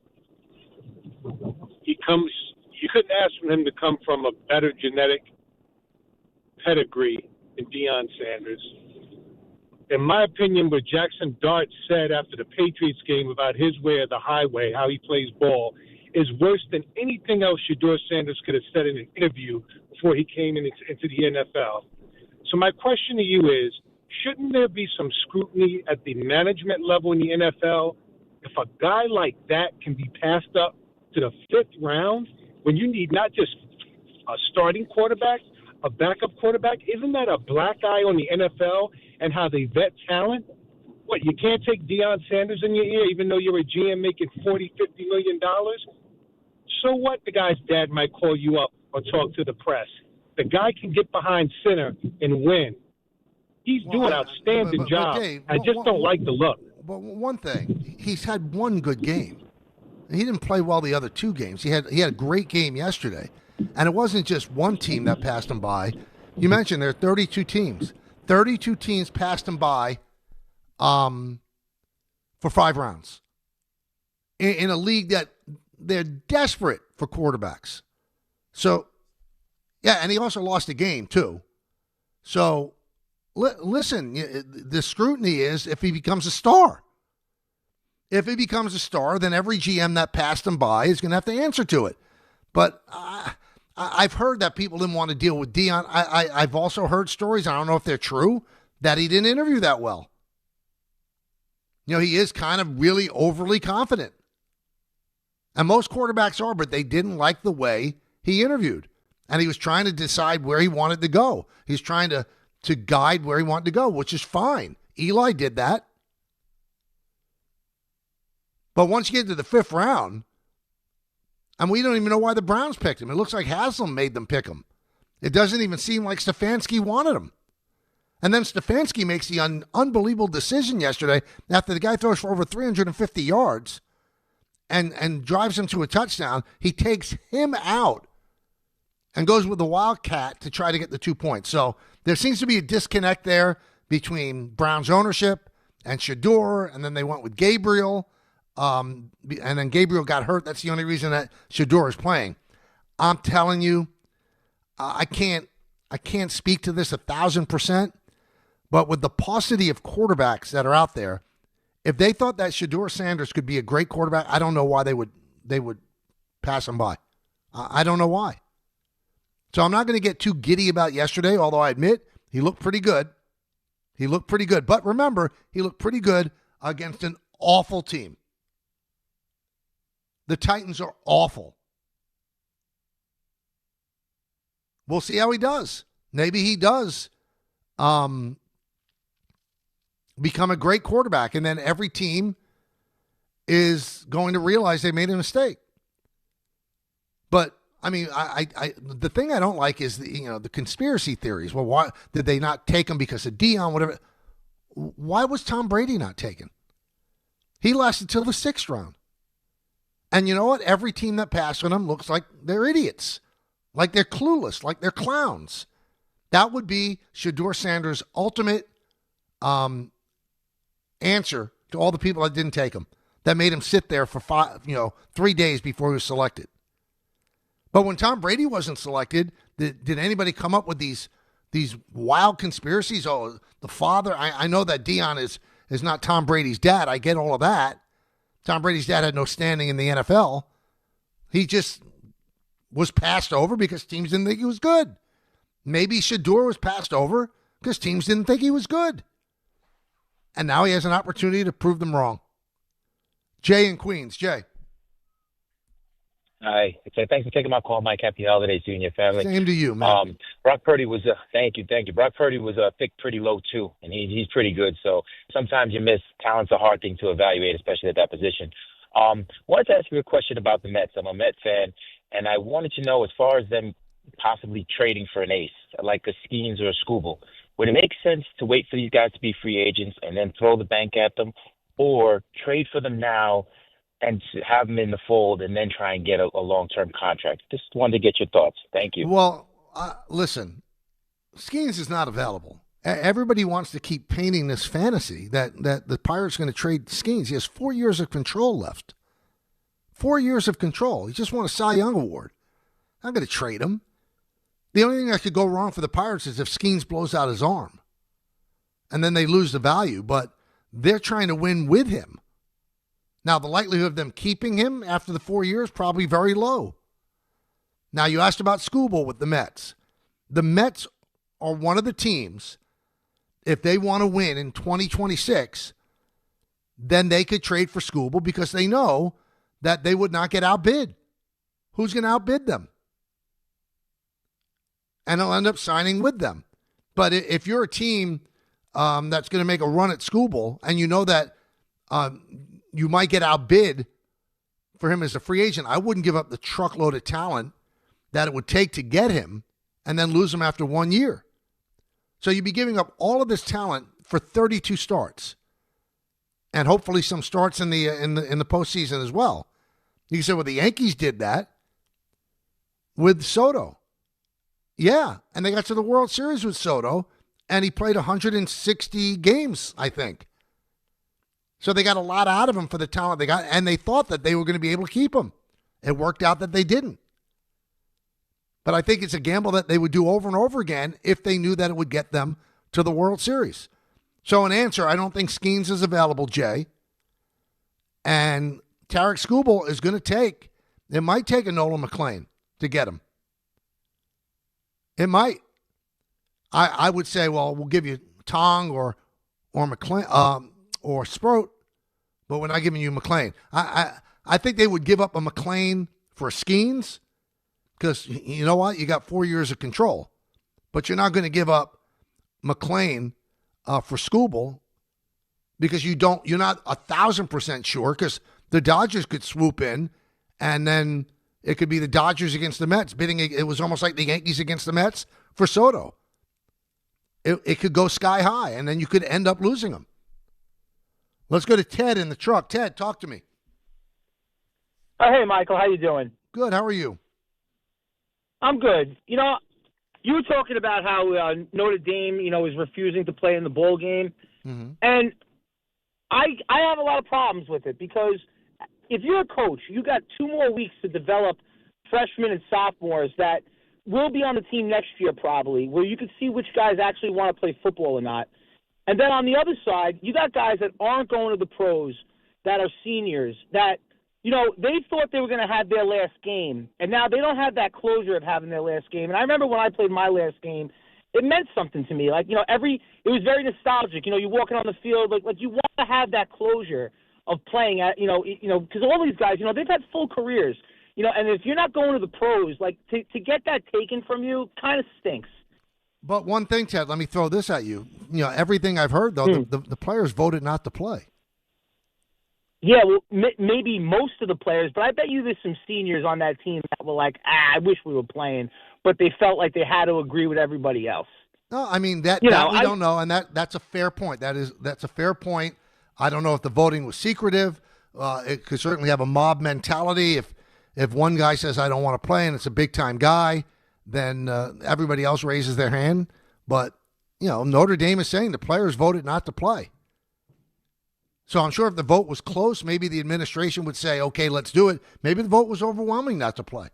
[SPEAKER 12] You couldn't ask for him to come from a better genetic pedigree than Deion Sanders. In my opinion, what Jackson Dart said after the Patriots game about his way or the highway, how he plays ball, is worse than anything else Shedeur Sanders could have said in an interview before he came into the NFL. So my question to you is, shouldn't there be some scrutiny at the management level in the NFL if a guy like that can be passed up to the 5th round when you need not just a starting quarterback, a backup quarterback? Isn't that a black eye on the NFL and how they vet talent? What, you can't take Deion Sanders in your ear even though you're a GM making $40, $50 million? So what? The guy's dad might call you up or talk to the press. The guy can get behind center and win. He's doing an outstanding job. Dave, I just don't like the look.
[SPEAKER 3] But one thing, he's had one good game. He didn't play well the other 2 games. He had a great game yesterday. And it wasn't just one team that passed him by. You mentioned there are 32 teams. 32 teams passed him by for 5 rounds. In a league that they're desperate for quarterbacks. So, yeah, and he also lost a game, too. So, listen, the scrutiny is if he becomes a star. If he becomes a star, then every GM that passed him by is going to have to answer to it. But I've heard that people didn't want to deal with Deion. I've also heard stories, I don't know if they're true, that he didn't interview that well. You know, he is kind of really overly confident. And most quarterbacks are, but they didn't like the way he interviewed. And he was trying to decide where he wanted to go. He's trying to guide where he wanted to go, which is fine. Eli did that. But once you get to the 5th round, and we don't even know why the Browns picked him. It looks like Haslam made them pick him. It doesn't even seem like Stefanski wanted him. And then Stefanski makes the unbelievable decision yesterday after the guy throws for over 350 yards and drives him to a touchdown. He takes him out and goes with the Wildcat to try to get the 2 points. So there seems to be a disconnect there between Browns ownership and Shedeur, and then they went with Gabriel. And then Gabriel got hurt. That's the only reason that Shedeur is playing. I'm telling you, I can't speak to this 1,000%, but with the paucity of quarterbacks that are out there, if they thought that Shedeur Sanders could be a great quarterback, I don't know why they would pass him by. I don't know why. So I'm not going to get too giddy about yesterday, although I admit he looked pretty good. He looked pretty good. But remember, he looked pretty good against an awful team. The Titans are awful. We'll see how he does. Maybe he does become a great quarterback, and then every team is going to realize they made a mistake. But I mean, I the thing I don't like is the conspiracy theories. Well, why did they not take him because of Deion? Whatever. Why was Tom Brady not taken? He lasted till the 6th round. And you know what? Every team that passed on him looks like they're idiots, like they're clueless, like they're clowns. That would be Shedeur Sanders' ultimate answer to all the people that didn't take him, that made him sit there for 3 days before he was selected. But when Tom Brady wasn't selected, did anybody come up with these wild conspiracies? Oh, the father. I know that Deion is not Tom Brady's dad. I get all of that. Tom Brady's dad had no standing in the NFL. He just was passed over because teams didn't think he was good. Maybe Shador was passed over because teams didn't think he was good. And now he has an opportunity to prove them wrong. Jay in Queens. Jay.
[SPEAKER 1] Hi. Thanks for taking my call, Mike. Happy holidays to you and your family.
[SPEAKER 3] Same to you, man.
[SPEAKER 1] Brock Purdy was thank you. Brock Purdy was picked pretty low too, and he's pretty good. So sometimes you miss. Talent's a hard thing to evaluate, especially at that position. Wanted to ask you a question about the Mets. I'm a Met fan, and I wanted to know, as far as them possibly trading for an ace like a Skeens or a Skubal, would it make sense to wait for these guys to be free agents and then throw the bank at them, or trade for them now and have them in the fold and then try and get a long-term contract? Just wanted to get your thoughts. Thank you.
[SPEAKER 3] Well, listen, Skeens is not available. Everybody wants to keep painting this fantasy that the Pirates are going to trade Skeens. He has 4 years of control left. 4 years of control. He just won a Cy Young Award. I'm going to trade him. The only thing that could go wrong for the Pirates is if Skeens blows out his arm. And then they lose the value. But they're trying to win with him. Now, the likelihood of them keeping him after the 4 years, probably very low. Now, you asked about Skubal with the Mets. The Mets are one of the teams, if they want to win in 2026, then they could trade for Skubal because they know that they would not get outbid. Who's going to outbid them? And they'll end up signing with them. But if you're a team that's going to make a run at Skubal and you know that you might get outbid for him as a free agent, I wouldn't give up the truckload of talent that it would take to get him and then lose him after 1 year. So you'd be giving up all of this talent for 32 starts and hopefully some starts in the postseason as well. You said, well, the Yankees did that with Soto. Yeah, and they got to the World Series with Soto, and he played 160 games, I think. So they got a lot out of him for the talent they got, and they thought that they were going to be able to keep him. It worked out that they didn't. But I think it's a gamble that they would do over and over again if they knew that it would get them to the World Series. So in answer, I don't think Skeens is available, Jay. And Tarek Skubal is going to it might take a Nolan McLean to get him. It might. I would say, well, we'll give you Tong or McLean or Sproat, but we're not giving you McLean. I think they would give up a McLean for Skeens because you know what? You got 4 years of control, but you're not going to give up McLean for Skubal because you're not 1,000% sure because the Dodgers could swoop in and then it could be the Dodgers against the Mets bidding. It was almost like the Yankees against the Mets for Soto. It could go sky high, and then you could end up losing them. Let's go to Ted in the truck. Ted, talk to me.
[SPEAKER 13] Hey, Michael. How you doing?
[SPEAKER 3] Good. How are you?
[SPEAKER 13] I'm good. You were talking about how Notre Dame, is refusing to play in the bowl game.
[SPEAKER 3] Mm-hmm.
[SPEAKER 13] And I have a lot of problems with it because if you're a coach, you got 2 more weeks to develop freshmen and sophomores that will be on the team next year probably, where you can see which guys actually want to play football or not. And then on the other side, you got guys that aren't going to the pros that are seniors that, they thought they were going to have their last game, and now they don't have that closure of having their last game. And I remember when I played my last game, it meant something to me. Like, it was very nostalgic. You're walking on the field, like you want to have that closure of playing at, because all these guys, they've had full careers, and if you're not going to the pros, like to get that taken from you kind of stinks.
[SPEAKER 3] But one thing, Ted, let me throw this at you. Everything I've heard, though, the players voted not to play.
[SPEAKER 13] Yeah, well, maybe most of the players, but I bet you there's some seniors on that team that were like, I wish we were playing, but they felt like they had to agree with everybody else.
[SPEAKER 3] No, I mean, that we don't know, and that's a fair point. That's a fair point. I don't know if the voting was secretive. It could certainly have a mob mentality. If one guy says, I don't want to play, and it's a big-time guy, then everybody else raises their hand. But, Notre Dame is saying the players voted not to play. So I'm sure if the vote was close, maybe the administration would say, okay, let's do it. Maybe the vote was overwhelming not to play.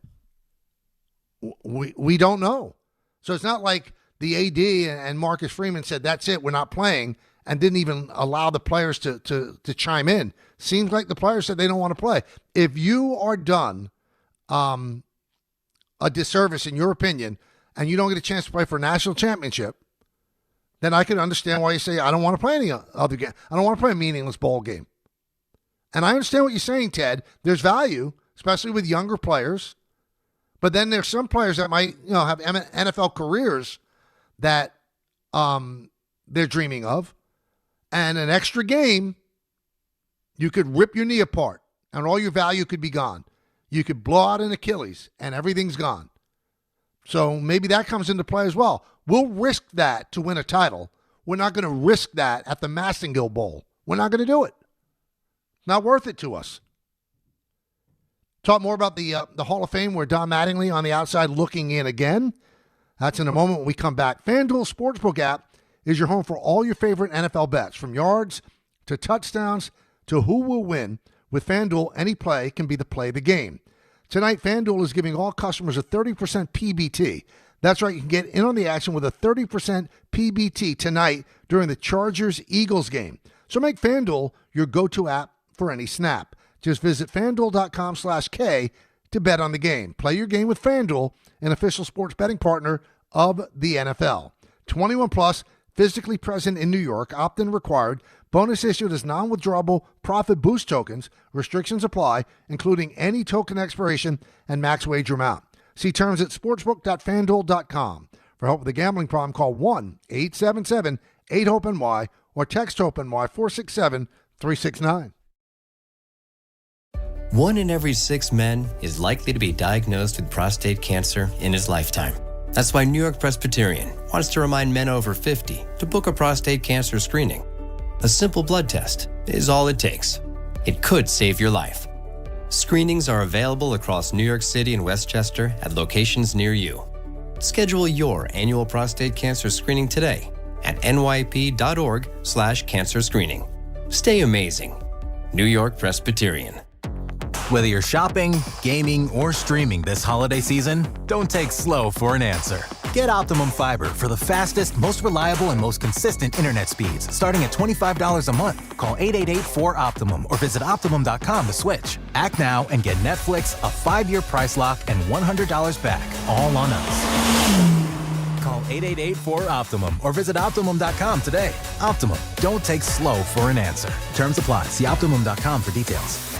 [SPEAKER 3] We don't know. So it's not like the AD and Marcus Freeman said, that's it, we're not playing, and didn't even allow the players to chime in. Seems like the players said they don't want to play. If you are done a disservice in your opinion and you don't get a chance to play for a national championship, then I can understand why you say, I don't want to play any other game. I don't want to play a meaningless ball game. And I understand what you're saying, Ted. There's value, especially with younger players. But then there's some players that might, have NFL careers that they're dreaming of. And an extra game, you could rip your knee apart and all your value could be gone. You could blow out an Achilles and everything's gone. So maybe that comes into play as well. We'll risk that to win a title. We're not going to risk that at the Massengill Bowl. We're not going to do it. Not worth it to us. Talk more about the Hall of Fame where Don Mattingly on the outside looking in again. That's in a moment when we come back. FanDuel Sportsbook app is your home for all your favorite NFL bets, from yards to touchdowns to who will win. With FanDuel, any play can be the play of the game. Tonight, FanDuel is giving all customers a 30% PBT. That's right, you can get in on the action with a 30% PBT tonight during the Chargers-Eagles game. So make FanDuel your go-to app for any snap. Just visit FanDuel.com/K to bet on the game. Play your game with FanDuel, an official sports betting partner of the NFL. 21 plus, physically present in New York, opt-in required. Bonus issued as non-withdrawable profit boost tokens. Restrictions apply, including any token expiration and max wager amount. See terms at sportsbook.fanduel.com. For help with a gambling problem, call 1-877-8-HOPE-NY or text HOPE-NY 467-369.
[SPEAKER 14] 1 in every 6 men is likely to be diagnosed with prostate cancer in his lifetime. That's why New York Presbyterian wants to remind men over 50 to book a prostate cancer screening. A simple blood test is all it takes. It could save your life. Screenings are available across New York City and Westchester at locations near you. Schedule your annual prostate cancer screening today at nyp.org/cancer screening. Stay amazing. New York Presbyterian.
[SPEAKER 17] Whether you're shopping, gaming, or streaming this holiday season, don't take slow for an answer. Get Optimum Fiber for the fastest, most reliable, and most consistent internet speeds, starting at $25 a month. Call 888-4OPTIMUM or visit Optimum.com to switch. Act now and get Netflix, a 5-year price lock, and $100 back, all on us. Call 888-4OPTIMUM or visit Optimum.com today. Optimum, don't take slow for an answer. Terms apply. See Optimum.com for details.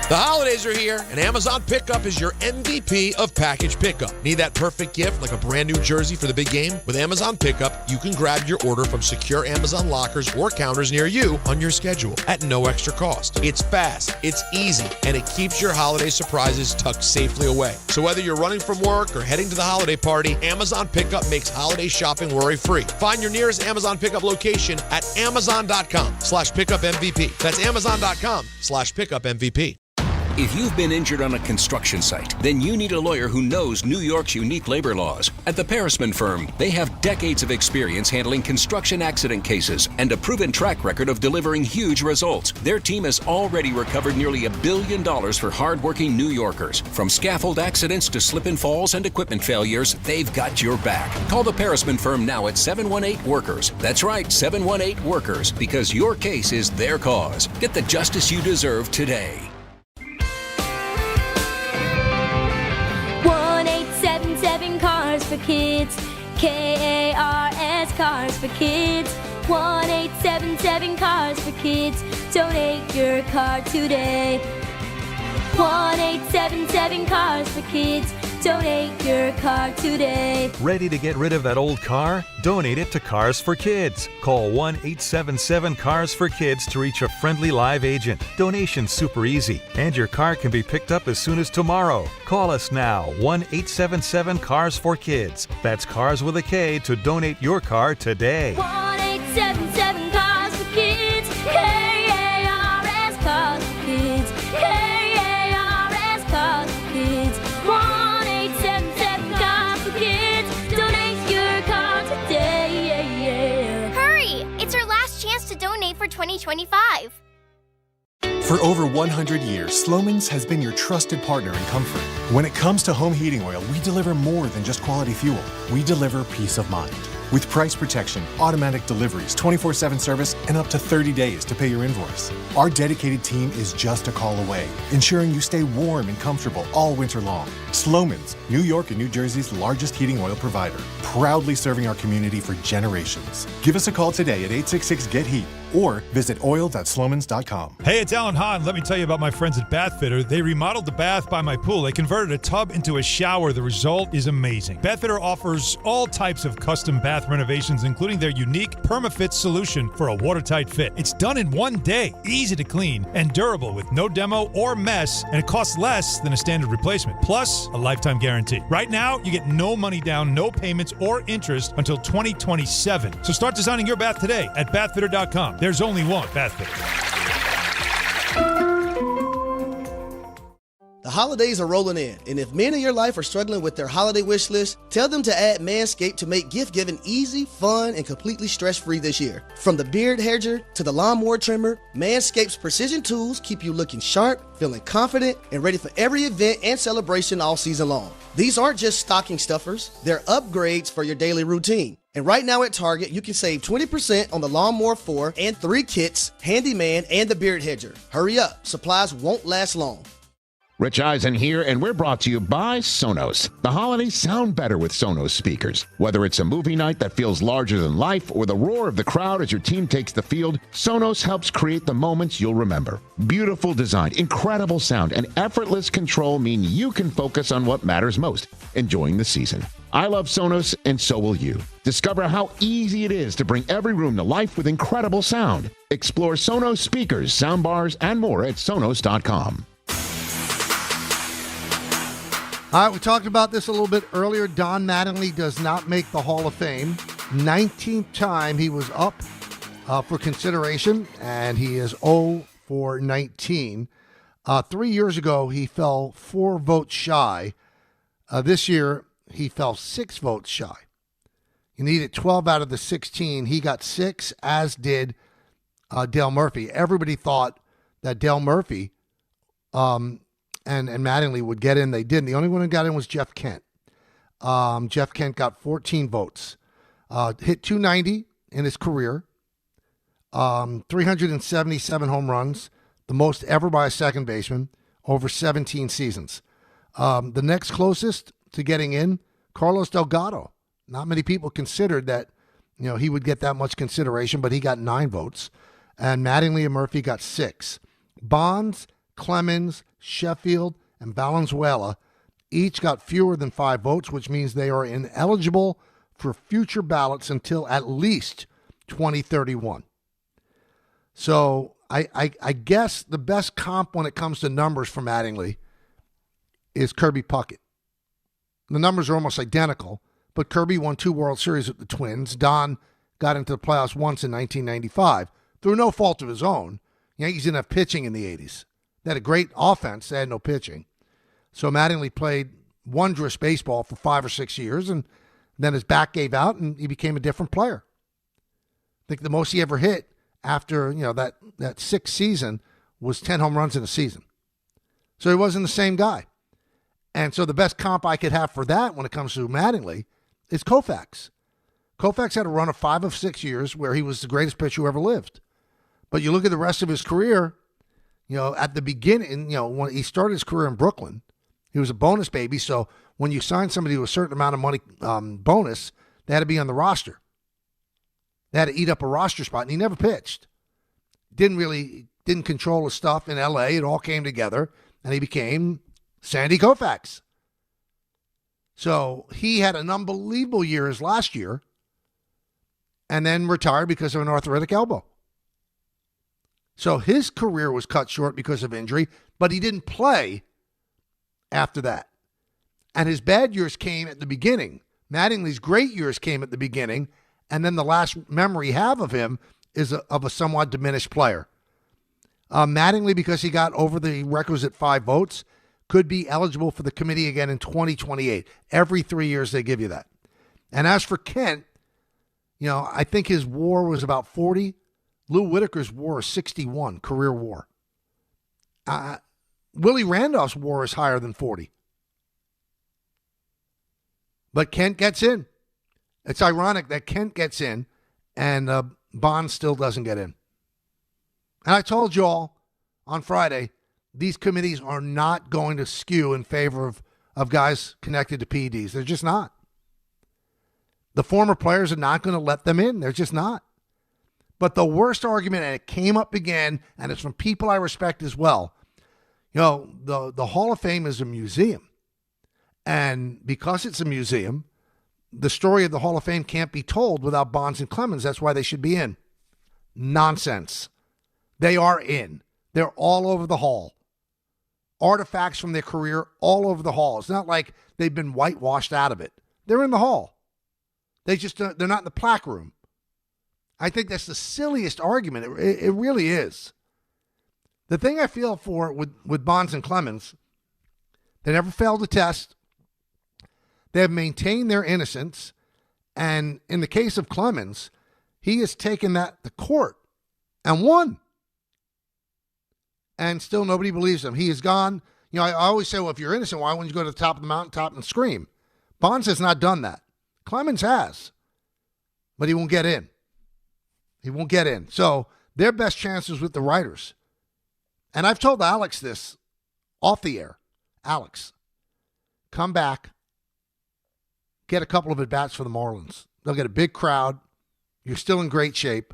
[SPEAKER 18] The holidays are here, and Amazon Pickup is your MVP of package pickup. Need that perfect gift like a brand new jersey for the big game? With Amazon Pickup, you can grab your order from secure Amazon lockers or counters near you on your schedule at no extra cost. It's fast, it's easy, and it keeps your holiday surprises tucked safely away. So whether you're running from work or heading to the holiday party, Amazon Pickup makes holiday shopping worry-free. Find your nearest Amazon Pickup location at amazon.com/pickupmvp. That's amazon.com/pickupmvp.
[SPEAKER 19] If you've been injured on a construction site, then you need a lawyer who knows New York's unique labor laws. At the Parisman Firm, they have decades of experience handling construction accident cases and a proven track record of delivering huge results. Their team has already recovered nearly $1 billion for hardworking New Yorkers. From scaffold accidents to slip and falls and equipment failures, they've got your back. Call the Parisman Firm now at 718-WORKERS. That's right, 718-WORKERS, because your case is their cause. Get the justice you deserve today.
[SPEAKER 20] 1-877 Cars for Kids, KARS Cars for Kids. 1-877 Cars for Kids. Donate your car today. 1-877 Cars for Kids. Donate your car today.
[SPEAKER 21] Ready to get rid of that old car? Donate it to Cars for Kids. Call 1-877-CARS-FOR-KIDS to reach a friendly live agent. Donation's super easy, and your car can be picked up as soon as tomorrow. Call us now, 1-877-CARS-FOR-KIDS. That's Cars with a K to donate your car today.
[SPEAKER 20] 1-877 Cars for Kids. KARS Cars for Kids. KARS Cars for Kids. 1-877 Cars for Kids. Donate your car today.
[SPEAKER 22] Hurry! It's our last chance to donate for 2025.
[SPEAKER 23] For over 100 years, Slomin's has been your trusted partner in comfort. When it comes to home heating oil, we deliver more than just quality fuel. We deliver peace of mind. With price protection, automatic deliveries, 24/7 service, and up to 30 days to pay your invoice. Our dedicated team is just a call away, ensuring you stay warm and comfortable all winter long. Sloman's, New York and New Jersey's largest heating oil provider, proudly serving our community for generations. Give us a call today at 866-GET-HEAT or visit oil.slomans.com.
[SPEAKER 2] Hey, it's Alan Hahn. Let me tell you about my friends at Bath Fitter. They remodeled the bath by my pool. They converted a tub into a shower. The result is amazing. Bath Fitter offers all types of custom bath renovations, including their unique PermaFit solution for a watertight fit. It's done in one day, easy to clean, and durable with no demo or mess, and it costs less than a standard replacement. Plus, a lifetime guarantee. Right now, you get no money down, no payments or interest until 2027. So start designing your bath today at bathfitter.com. There's only one Bath Fitter.
[SPEAKER 4] The holidays are rolling in, and if men in your life are struggling with their holiday wish list, tell them to add Manscaped to make gift giving easy, fun, and completely stress-free this year. From the beard hedger to the lawnmower trimmer, Manscaped's precision tools keep you looking sharp, feeling confident, and ready for every event and celebration all season long. These aren't just stocking stuffers, they're upgrades for your daily routine. And right now at Target, you can save 20% on the Lawnmower 4 and 3 kits, Handyman, and the Beard Hedger. Hurry up, supplies won't last long.
[SPEAKER 5] Rich Eisen here, and we're brought to you by Sonos. The holidays sound better with Sonos speakers. Whether it's a movie night that feels larger than life or the roar of the crowd as your team takes the field, Sonos helps create the moments you'll remember. Beautiful design, incredible sound, and effortless control mean you can focus on what matters most, enjoying the season. I love Sonos, and so will you. Discover how easy it is to bring every room to life with incredible sound. Explore Sonos speakers, soundbars, and more at Sonos.com.
[SPEAKER 3] All right, we talked about this a little bit earlier. Don Mattingly does not make the Hall of Fame. 19th time he was up for consideration, and he is 0 for 19. 3 years ago, he fell 4 votes shy. This year, he fell 6 votes shy. He needed 12 out of the 16. He got 6, as did Dale Murphy. Everybody thought that Dale Murphy and Mattingly would get in. They didn't. The only one who got in was Jeff Kent. Jeff Kent got 14 votes. Hit 290 in his career. 377 home runs, the most ever by a second baseman, over 17 seasons. The next closest to getting in, Carlos Delgado. Not many people considered that, he would get that much consideration, but he got 9 votes. And Mattingly and Murphy got 6. Bonds, Clemens, Sheffield, and Valenzuela each got fewer than 5 votes, which means they are ineligible for future ballots until at least 2031. So I guess the best comp when it comes to numbers for Mattingly is Kirby Puckett. The numbers are almost identical, but Kirby won 2 World Series with the Twins. Don got into the playoffs once in 1995 through no fault of his own. Yankees didn't have pitching in the 80s. They had a great offense. They had no pitching. So Mattingly played wondrous baseball for 5 or 6 years, and then his back gave out, and he became a different player. I think the most he ever hit after that 6th season was 10 home runs in a season. So he wasn't the same guy. And so the best comp I could have for that when it comes to Mattingly is Koufax. Koufax had a run of 5 of 6 years where he was the greatest pitcher who ever lived. But you look at the rest of his career, at the beginning, when he started his career in Brooklyn, he was a bonus baby. So when you sign somebody to a certain amount of money bonus, they had to be on the roster. They had to eat up a roster spot, and he never pitched. Didn't control his stuff in L.A. It all came together, and he became Sandy Koufax. So he had an unbelievable year his last year, and then retired because of an arthritic elbow. So his career was cut short because of injury, but he didn't play after that. And his bad years came at the beginning. Mattingly's great years came at the beginning, and then the last memory you have of him is of a somewhat diminished player. Mattingly, because he got over the requisite 5 votes, could be eligible for the committee again in 2028. Every 3 years they give you that. And as for Kent, I think his WAR was about 40. Lou Whitaker's WAR is 61, career WAR. Willie Randolph's WAR is higher than 40. But Kent gets in. It's ironic that Kent gets in and Bonds still doesn't get in. And I told you all on Friday, these committees are not going to skew in favor of guys connected to PEDs. They're just not. The former players are not going to let them in. They're just not. But the worst argument, and it came up again, and it's from people I respect as well, the Hall of Fame is a museum. And because it's a museum, the story of the Hall of Fame can't be told without Bonds and Clemens. That's why they should be in. Nonsense. They are in. They're all over the hall. Artifacts from their career all over the hall. It's not like they've been whitewashed out of it. They're in the hall. They're not in the plaque room. I think that's the silliest argument. It really is. The thing I feel for with Bonds and Clemens, they never failed a test. They have maintained their innocence. And in the case of Clemens, he has taken that to court and won. And still nobody believes him. He has gone, I always say, well, if you're innocent, why wouldn't you go to the top of the mountaintop and scream? Bonds has not done that. Clemens has. But he won't get in. He won't get in. So their best chance is with the writers. And I've told Alex this off the air. Alex, come back. Get a couple of at-bats for the Marlins. They'll get a big crowd. You're still in great shape.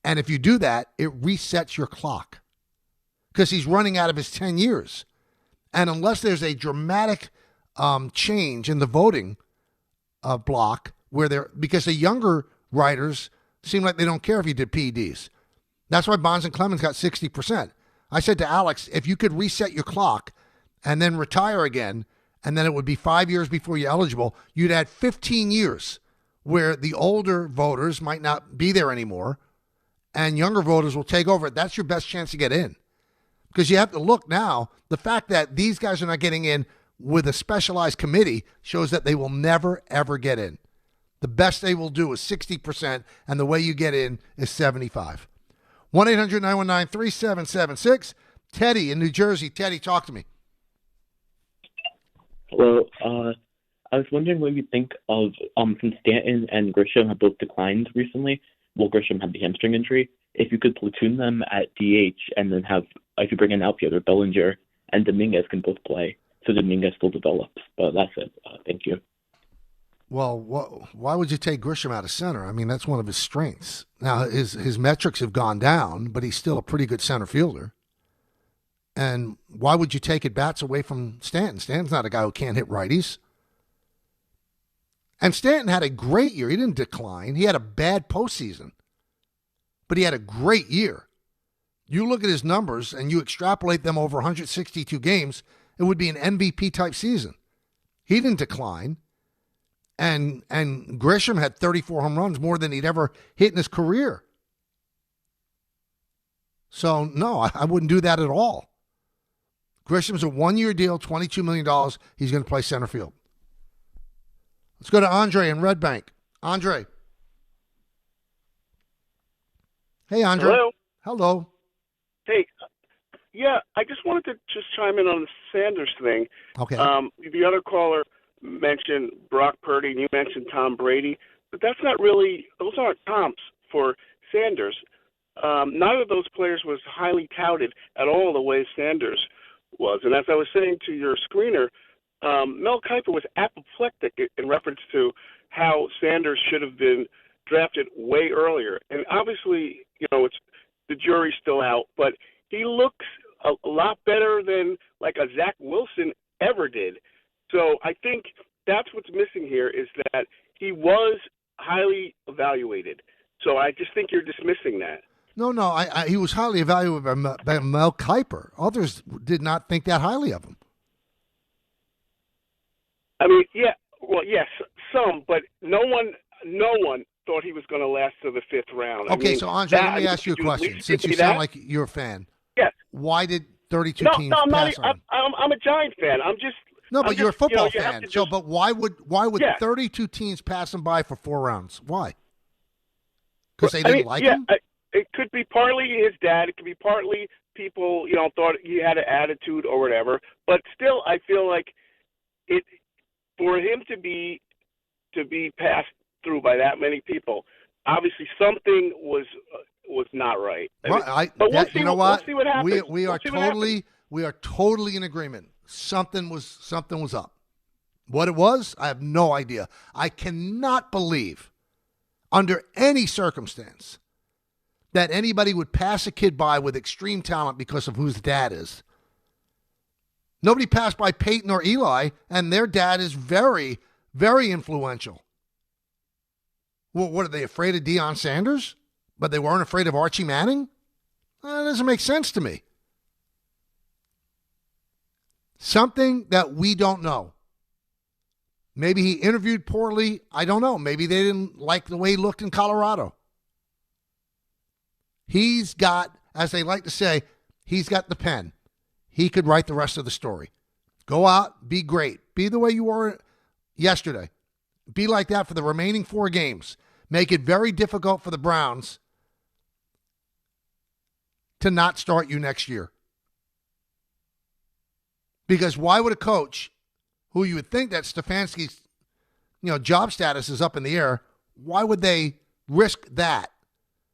[SPEAKER 3] And if you do that, it resets your clock. Because he's running out of his 10 years. And unless there's a dramatic change in the voting block, because the younger writers seem like they don't care if he did PEDs. That's why Bonds and Clemens got 60%. I said to Alex, if you could reset your clock and then retire again, and then it would be 5 years before you're eligible, you'd add 15 years where the older voters might not be there anymore, and younger voters will take over. That's your best chance to get in. Because you have to look now, the fact that these guys are not getting in with a specialized committee shows that they will never, ever get in. The best they will do is 60%, and the way you get in is 75%. 1-800-919-3776. Teddy in New Jersey. Teddy, talk to me.
[SPEAKER 6] Hello. I was wondering what you think of since Stanton and Grisham have both declined recently. Well, Grisham had the hamstring injury. If you could platoon them at DH and then if you bring in outfielder, Bellinger and Dominguez can both play, so Dominguez still develops. But that's it. Thank you.
[SPEAKER 3] Well, why would you take Grisham out of center? I mean, that's one of his strengths. Now, his metrics have gone down, but he's still a pretty good center fielder. And why would you take at-bats away from Stanton? Stanton's not a guy who can't hit righties. And Stanton had a great year. He didn't decline. He had a bad postseason, but he had a great year. You look at his numbers and you extrapolate them over 162 games, it would be an MVP-type season. He didn't decline. And Grisham had 34 home runs, more than he'd ever hit in his career. So, no, I wouldn't do that at all. Grisham's a one-year deal, $22 million. He's going to play center field. Let's go to Andre in Red Bank. Andre. Hey, Andre.
[SPEAKER 7] Hello.
[SPEAKER 3] Hello.
[SPEAKER 7] Hey, yeah, I just wanted to chime in on the Sanders thing.
[SPEAKER 3] Okay.
[SPEAKER 7] The other caller mentioned Brock Purdy, and you mentioned Tom Brady, but that's not really, those aren't comps for Sanders. Neither of those players was highly touted at all the way Sanders was. And as I was saying to your screener, Mel Kiper was apoplectic in reference to how Sanders should have been drafted way earlier. And obviously, it's the jury's still out, but he looks a lot better than like a Zach Wilson ever did. So I think that's what's missing here is that he was highly evaluated. So I just think you're dismissing that.
[SPEAKER 3] No, he was highly evaluated by Mel Kiper. Others did not think that highly of him.
[SPEAKER 7] I mean, yeah, well, yes, some, but no one thought he was going to last to the fifth round.
[SPEAKER 3] Okay, so Andre, let me ask you a question. Since you sound like you're a fan,
[SPEAKER 7] yes.
[SPEAKER 3] Why did 32 teams
[SPEAKER 7] I'm
[SPEAKER 3] pass
[SPEAKER 7] not,
[SPEAKER 3] on?
[SPEAKER 7] I'm a Giant fan.
[SPEAKER 3] You're a football fan. But why would
[SPEAKER 7] yeah.
[SPEAKER 3] 32 teams pass him by for 4 rounds? Why? Because they didn't like him?
[SPEAKER 7] It could be partly his dad. It could be partly people, thought he had an attitude or whatever. But still, I feel like for him to be passed through by that many people. Obviously, something was not right. But we'll see,
[SPEAKER 3] you know what?
[SPEAKER 7] We'll see what happens.
[SPEAKER 3] We are totally in agreement. Something was up. What it was, I have no idea. I cannot believe, under any circumstance, that anybody would pass a kid by with extreme talent because of whose dad is. Nobody passed by Peyton or Eli, and their dad is very, very influential. Well, what, are they afraid of Deion Sanders? But they weren't afraid of Archie Manning? That doesn't make sense to me. Something that we don't know. Maybe he interviewed poorly. I don't know. Maybe they didn't like the way he looked in Colorado. He's got, as they like to say, he's got the pen. He could write the rest of the story. Go out, be great. Be the way you were yesterday. Be like that for the remaining 4 games. Make it very difficult for the Browns to not start you next year. Because why would a coach who you would think that Stefanski's, job status is up in the air, why would they risk that?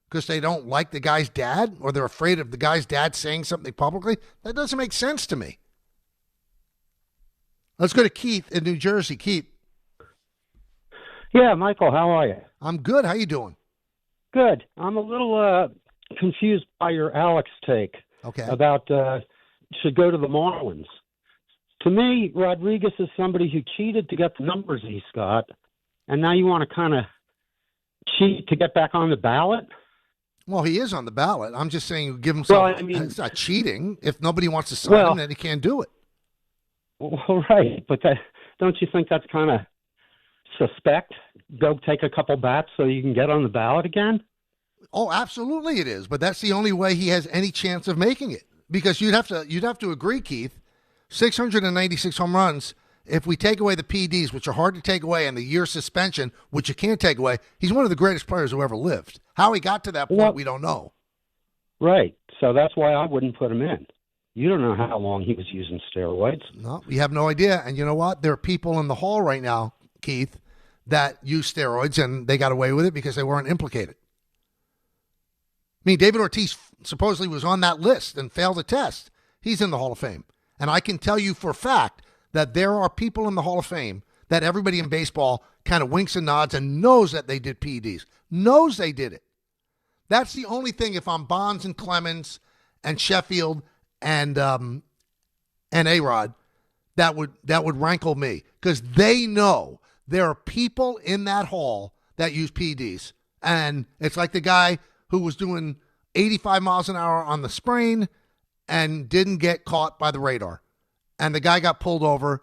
[SPEAKER 3] Because they don't like the guy's dad, or they're afraid of the guy's dad saying something publicly? That doesn't make sense to me. Let's go to Keith in New Jersey. Keith.
[SPEAKER 8] Yeah, Michael, how are you?
[SPEAKER 3] I'm good. How you doing?
[SPEAKER 8] Good. I'm a little confused by your Alex take about should go to the Marlins. To me, Rodriguez is somebody who cheated to get the numbers he's got, and now you want to kind of cheat to get back on the ballot?
[SPEAKER 3] Well, he is on the ballot. I'm just saying you give him something. Well, it's not cheating. If nobody wants to sign him, then he can't do it.
[SPEAKER 8] Well, right. But don't you think that's kind of suspect? Go take a couple bats so you can get on the ballot again?
[SPEAKER 3] Oh, absolutely it is. But that's the only way he has any chance of making it. Because you'd have to agree, Keith, 696 home runs, if we take away the PDs, which are hard to take away, and the year suspension, which you can't take away, he's one of the greatest players who ever lived. How he got to that point, we don't know.
[SPEAKER 8] Right. So that's why I wouldn't put him in. You don't know how long he was using steroids.
[SPEAKER 3] No, we have no idea. And you know what? There are people in the hall right now, Keith, that use steroids, and they got away with it because they weren't implicated. I mean, David Ortiz supposedly was on that list and failed a test. He's in the Hall of Fame. And I can tell you for a fact that there are people in the Hall of Fame that everybody in baseball kind of winks and nods and knows that they did PEDs, knows they did it. That's the only thing, if I'm Bonds and Clemens and Sheffield and A-Rod, that would rankle me, because they know there are people in that hall that use PEDs. And it's like the guy who was doing 85 miles an hour on the sprain and didn't get caught by the radar. And the guy got pulled over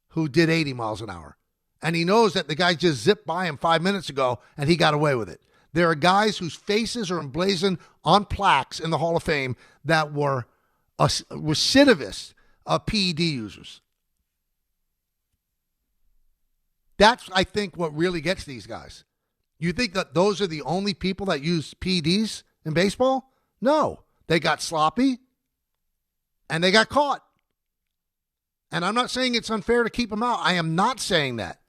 [SPEAKER 3] who did 80 miles an hour. And he knows that the guy just zipped by him 5 minutes ago and he got away with it. There are guys whose faces are emblazoned on plaques in the Hall of Fame that were recidivists of PED users. That's, I think, what really gets these guys. You think that those are the only people that use PEDs in baseball? No. They got sloppy and they got caught. And I'm not saying it's unfair to keep them out. I am not saying that.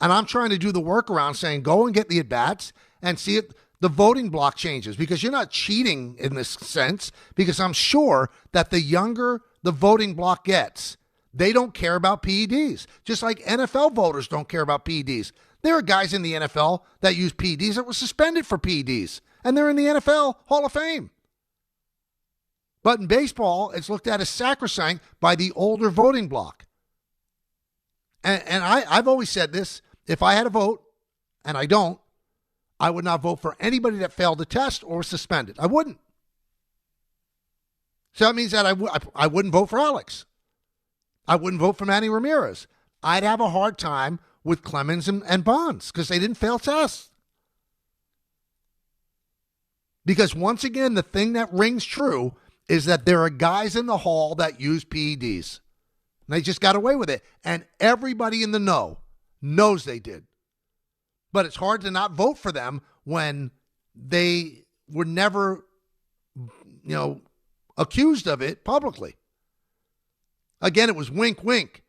[SPEAKER 3] And I'm trying to do the workaround, saying go and get the at-bats and see if the voting block changes, because you're not cheating in this sense, because I'm sure that the younger the voting block gets, they don't care about PEDs, just like NFL voters don't care about PEDs. There are guys in the NFL that use PEDs that were suspended for PEDs, and they're in the NFL Hall of Fame. But in baseball, it's looked at as sacrosanct by the older voting block. And I've always said this, if I had a vote, and I don't, I would not vote for anybody that failed a test or was suspended. I wouldn't. So that means that I wouldn't vote for Alex. I wouldn't vote for Manny Ramirez. I'd have a hard time with Clemens and Bonds because they didn't fail tests. Because once again, the thing that rings true is that there are guys in the hall that use PEDs. And they just got away with it. And everybody in the know knows they did. But it's hard to not vote for them when they were never, accused of it publicly. Again, it was wink, wink.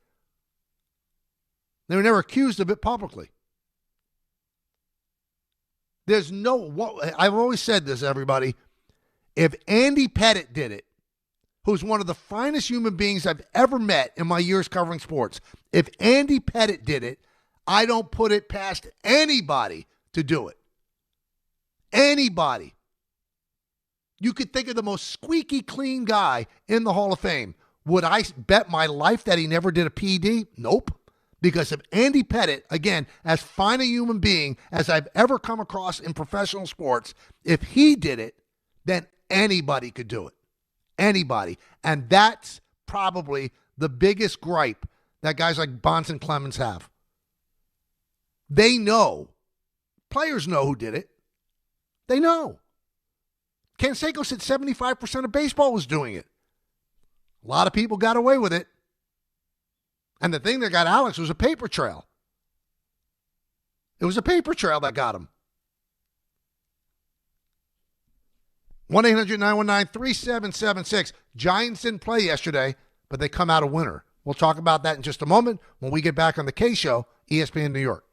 [SPEAKER 3] They were never accused of it publicly. There's I've always said this, everybody. If Andy Pettitte did it, who's one of the finest human beings I've ever met in my years covering sports, if Andy Pettitte did it, I don't put it past anybody to do it. Anybody. You could think of the most squeaky clean guy in the Hall of Fame. Would I bet my life that he never did a PD? Nope. Because if Andy Pettitte, again, as fine a human being as I've ever come across in professional sports, if he did it, then anybody could do it. Anybody. And that's probably the biggest gripe that guys like Bonds and Clemens have. They know. Players know who did it. They know. Canseco said 75% of baseball was doing it. A lot of people got away with it. And the thing that got Alex was a paper trail. It was a paper trail that got him. 1-800-919-3776. Giants didn't play yesterday, but they come out a winner. We'll talk about that in just a moment when we get back on the K Show, ESPN New York.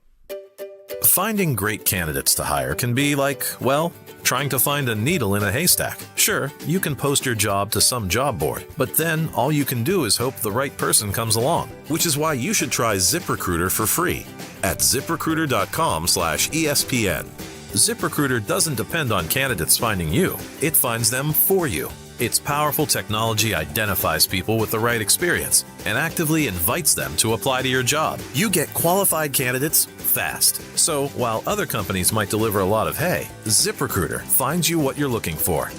[SPEAKER 9] Finding great candidates to hire can be like, well, trying to find a needle in a haystack. Sure, you can post your job to some job board, but then all you can do is hope the right person comes along, which is why you should try ZipRecruiter for free at ZipRecruiter.com/ESPN. ZipRecruiter doesn't depend on candidates finding you. It finds them for you. Its powerful technology identifies people with the right experience and actively invites them to apply to your job. You get qualified candidates fast. So while other companies might deliver a lot of hay, ZipRecruiter finds you what you're looking for.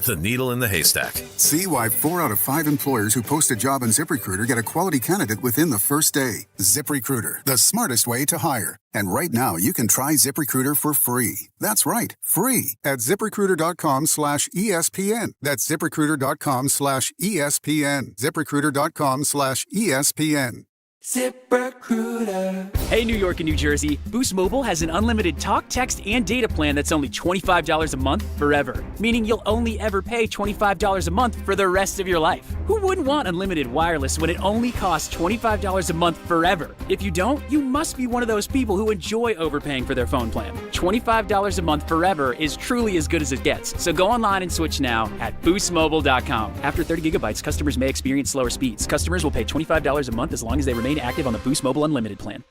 [SPEAKER 9] The needle in the haystack.
[SPEAKER 10] See why 4 out of 5 employers who post a job on ZipRecruiter get a quality candidate within the first day. ZipRecruiter, the smartest way to hire. And right now, you can try ZipRecruiter for free. That's right, free at ZipRecruiter.com/ESPN. That's ZipRecruiter.com/ESPN. ZipRecruiter.com/ESPN.
[SPEAKER 15] ZipRecruiter. Hey, New York and New Jersey, Boost Mobile has an unlimited talk, text, and data plan that's only $25 a month forever, meaning you'll only ever pay $25 a month for the rest of your life. Who wouldn't want unlimited wireless when it only costs $25 a month forever? If you don't, you must be one of those people who enjoy overpaying for their phone plan. $25 a month forever is truly as good as it gets, so go online and switch now at boostmobile.com. After 30 gigabytes, customers may experience slower speeds. Customers will pay $25 a month as long as they remain active on the Boost Mobile Unlimited plan.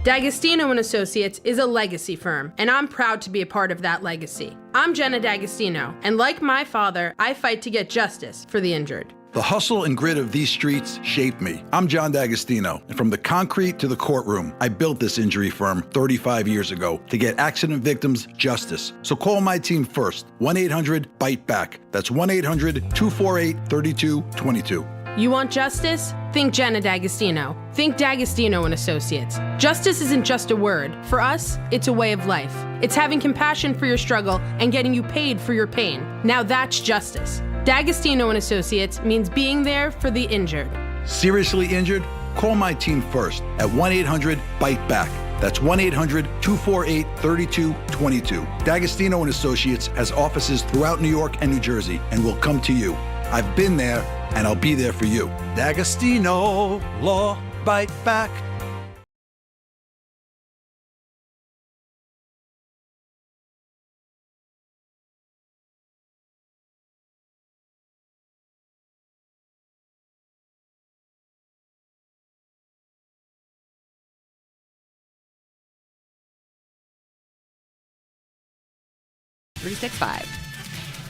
[SPEAKER 16] D'Agostino & Associates is a legacy firm, and I'm proud to be a part of that legacy. I'm Jenna D'Agostino, and like my father, I fight to get justice for the injured.
[SPEAKER 24] The hustle and grit of these streets shaped me. I'm John D'Agostino, and from the concrete to the courtroom, I built this injury firm 35 years ago to get accident victims justice. So call my team first, 1-800-BITE-BACK. That's 1-800-248-3222.
[SPEAKER 16] You want justice? Think Jenna D'Agostino. Think D'Agostino & Associates. Justice isn't just a word. For us, it's a way of life. It's having compassion for your struggle and getting you paid for your pain. Now that's justice. D'Agostino & Associates means being there for the injured.
[SPEAKER 24] Seriously injured? Call my team first at 1-800-BITE-BACK. That's 1-800-248-3222. D'Agostino & Associates has offices throughout New York and New Jersey and will come to you. I've been there, and I'll be there for you.
[SPEAKER 25] D'Agostino Law Bite Back.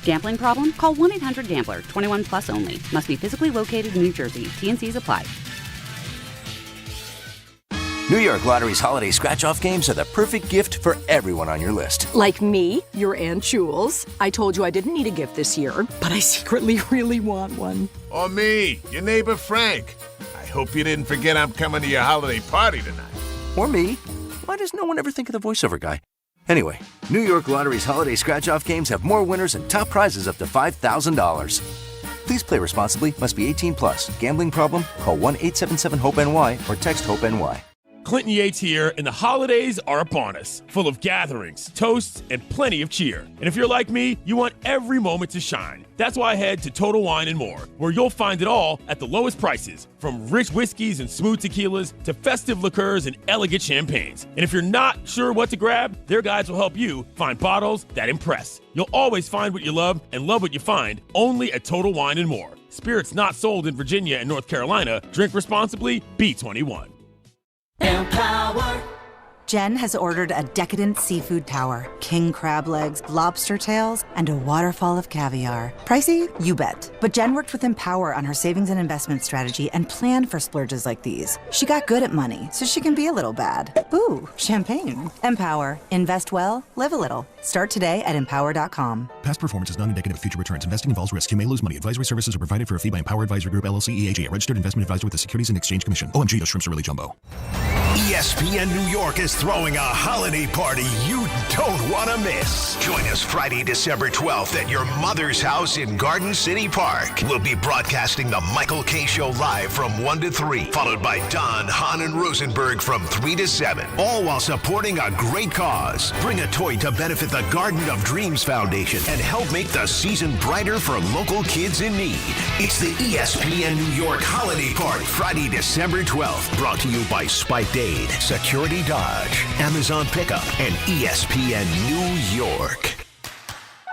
[SPEAKER 26] Gambling problem? Call 1-800-GAMBLER. 21 plus only. Must be physically located in New Jersey. T&Cs apply.
[SPEAKER 27] New York Lottery's holiday scratch-off games are the perfect gift for everyone on your list.
[SPEAKER 29] Like me, your Aunt Jules. I told you I didn't need a gift this year, but I secretly really want one.
[SPEAKER 30] Or me, your neighbor Frank. I hope you didn't forget I'm coming to your holiday party tonight.
[SPEAKER 27] Or me. Why does no one ever think of the voiceover guy? Anyway, New York Lottery's holiday scratch-off games have more winners and top prizes up to $5,000. Please play responsibly. Must be 18 plus. Gambling problem? Call 1-877-HOPE-NY or text HOPE-NY.
[SPEAKER 1] Clinton Yates here, and the holidays are upon us, full of gatherings, toasts, and plenty of cheer. And if you're like me, you want every moment to shine. That's why I head to Total Wine & More, where you'll find it all at the lowest prices, from rich whiskeys and smooth tequilas to festive liqueurs and elegant champagnes. And if you're not sure what to grab, their guides will help you find bottles that impress. You'll always find what you love and love what you find only at Total Wine & More. Spirits not sold in Virginia and North Carolina. Drink responsibly. B21.
[SPEAKER 11] Empower. Jen has ordered a decadent seafood tower, king crab legs, lobster tails, and a waterfall of caviar. Pricey? You bet. But Jen worked with Empower on her savings and investment strategy and planned for splurges like these. She got good at money, so she can be a little bad. Ooh, champagne. Empower. Invest well, live a little. Start today at empower.com.
[SPEAKER 12] Past performance is not indicative of future returns. Investing involves risk. You may lose money. Advisory services are provided for a fee by Empower Advisory Group, LLC, EAG, a registered investment advisor with the Securities and Exchange Commission. OMG, those shrimps are really jumbo.
[SPEAKER 13] ESPN New York is throwing a holiday party you don't want to miss. Join us Friday, December 12th at your mother's house in Garden City Park. We'll be broadcasting the Michael K. Show live from 1 to 3, followed by Don, Hahn, and Rosenberg from 3 to 7, all while supporting a great cause. Bring a toy to benefit the Garden of Dreams Foundation and help make the season brighter for local kids in need. It's the ESPN New York Holiday Party, Friday, December 12th, brought to you by Spiked Aid, Security Dodge, Amazon Pickup, and ESPN New York.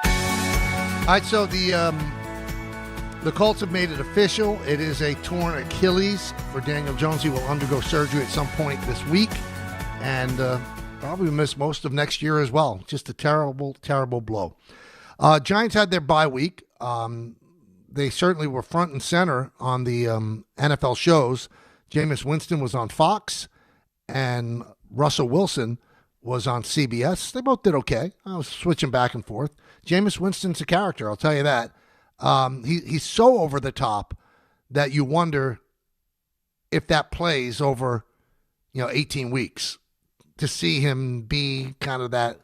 [SPEAKER 3] All right, so the Colts have made it official. It is a torn Achilles for Daniel Jones. He will undergo surgery at some point this week and probably miss most of next year as well. Just a terrible, terrible blow. Giants had their bye week. They certainly were front and center on the NFL shows. Jameis Winston was on Fox, and Russell Wilson was on CBS. They both did okay. I was switching back and forth. Jameis Winston's a character, I'll tell you that. He's so over the top that you wonder if that plays over, 18 weeks. To see him be kind of that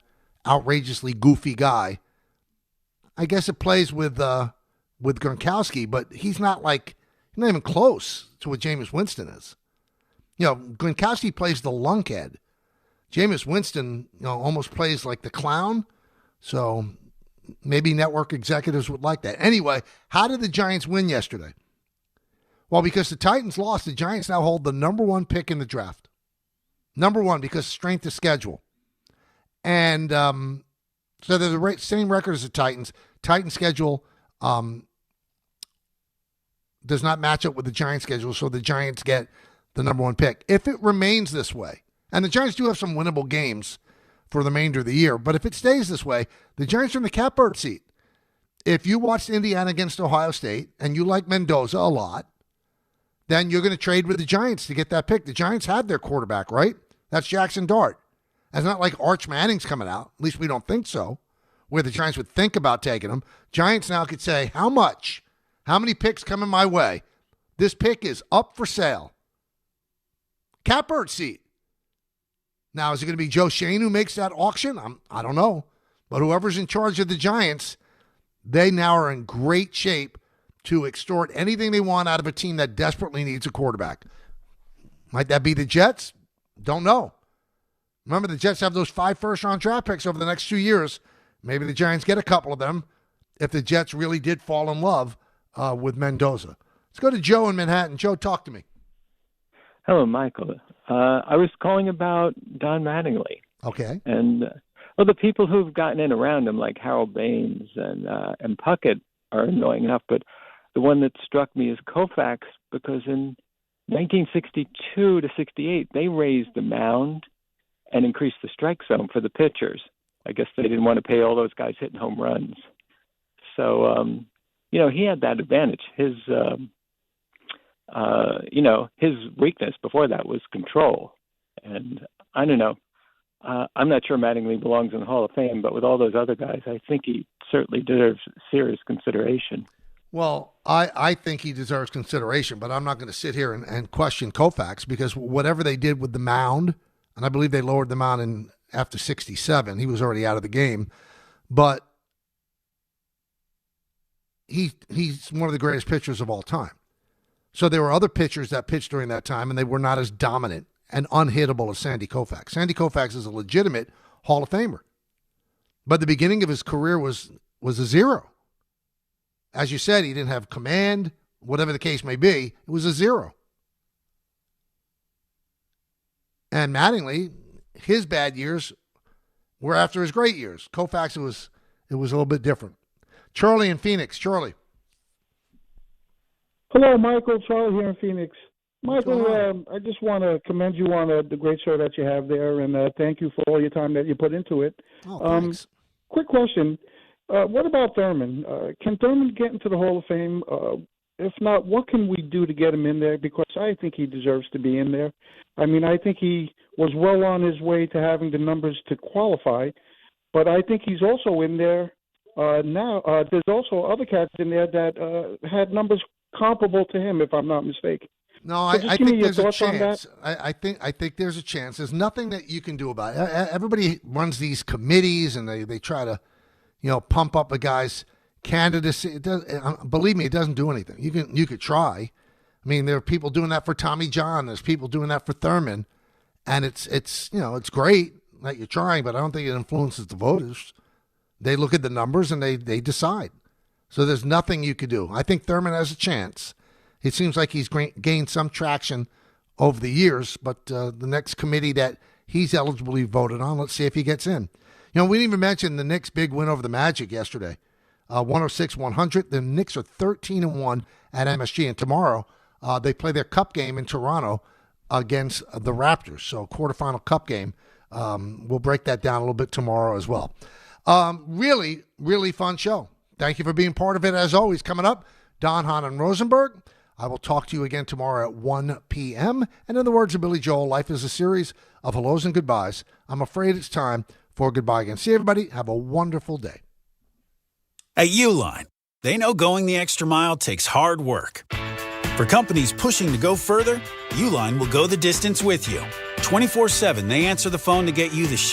[SPEAKER 3] outrageously goofy guy. I guess it plays with Gronkowski, but he's not even close to what Jameis Winston is. Gronkowski plays the lunkhead. Jameis Winston, almost plays like the clown. So maybe network executives would like that. Anyway, how did the Giants win yesterday? Well, because the Titans lost, the Giants now hold the number one pick in the draft. Number one, because of strength of schedule. And so they're the same record as the Titans. Titans schedule does not match up with the Giants schedule, so the Giants get the number one pick. If it remains this way, and the Giants do have some winnable games for the remainder of the year, but if it stays this way, the Giants are in the catbird seat. If you watched Indiana against Ohio State and you like Mendoza a lot, then you're going to trade with the Giants to get that pick. The Giants had their quarterback, right? That's Jackson Dart. It's not like Arch Manning's coming out. At least we don't think so, where the Giants would think about taking him. Giants now could say, how much? How many picks coming my way? This pick is up for sale. Catbird seat. Now, is it going to be Joe Shane who makes that auction? I don't know. But whoever's in charge of the Giants, they now are in great shape to extort anything they want out of a team that desperately needs a quarterback. Might that be the Jets? Don't know. Remember, the Jets have those 5 first-round draft picks over the next 2 years. Maybe the Giants get a couple of them if the Jets really did fall in love with Mendoza. Let's go to Joe in Manhattan. Joe, talk to me.
[SPEAKER 14] Hello, Michael. I was calling about Don Mattingly.
[SPEAKER 3] Okay.
[SPEAKER 14] And the people who've gotten in around him, like Harold Baines and Puckett, are annoying enough. But the one that struck me is Koufax, because in 1962 to 68, they raised the mound and increased the strike zone for the pitchers. I guess they didn't want to pay all those guys hitting home runs. So, he had that advantage. His weakness before that was control. And I don't know. I'm not sure Mattingly belongs in the Hall of Fame, but with all those other guys, I think he certainly deserves serious consideration.
[SPEAKER 3] Well, I think he deserves consideration, but I'm not going to sit here and question Koufax, because whatever they did with the mound, and I believe they lowered the mound after 67, he was already out of the game, but he's one of the greatest pitchers of all time. So there were other pitchers that pitched during that time, and they were not as dominant and unhittable as Sandy Koufax. Sandy Koufax is a legitimate Hall of Famer. But the beginning of his career was a zero. As you said, he didn't have command, whatever the case may be. It was a zero. And Mattingly, his bad years were after his great years. Koufax, it was a little bit different. Charlie in Phoenix. Charlie.
[SPEAKER 2] Hello, Michael. Charlie here in Phoenix. Michael, I just want to commend you on the great show that you have there, and thank you for all your time that you put into it.
[SPEAKER 3] Thanks.
[SPEAKER 2] Quick question. What about Thurman? Can Thurman get into the Hall of Fame? If not, what can we do to get him in there? Because I think he deserves to be in there. I mean, I think he was well on his way to having the numbers to qualify, but I think he's also in there now. There's also other cats in there that had numbers comparable to him, if I'm not mistaken.
[SPEAKER 3] No,
[SPEAKER 2] So
[SPEAKER 3] I think there's a chance. I think there's a chance. There's nothing that you can do about it. Everybody runs these committees and they try to, pump up a guy's candidacy. It does, believe me, it doesn't do anything. You could try. I mean, there are people doing that for Tommy John. There's people doing that for Thurman, and it's great that you're trying, but I don't think it influences the voters. They look at the numbers and they decide. So there's nothing you could do. I think Thurman has a chance. It seems like he's gained some traction over the years, but the next committee that he's eligible to be voted on, let's see if he gets in. We didn't even mention the Knicks' big win over the Magic yesterday, 106-100. The Knicks are 13-1 at MSG, and tomorrow they play their cup game in Toronto against the Raptors. So quarterfinal cup game. We'll break that down a little bit tomorrow as well. Really, really fun show. Thank you for being part of it, as always. Coming up, Don, Hahn, and Rosenberg. I will talk to you again tomorrow at 1 p.m. And in the words of Billy Joel, life is a series of hellos and goodbyes. I'm afraid it's time for a goodbye again. See everybody. Have a wonderful day.
[SPEAKER 4] At Uline, they know going the extra mile takes hard work. For companies pushing to go further, Uline will go the distance with you. 24/7, they answer the phone to get you the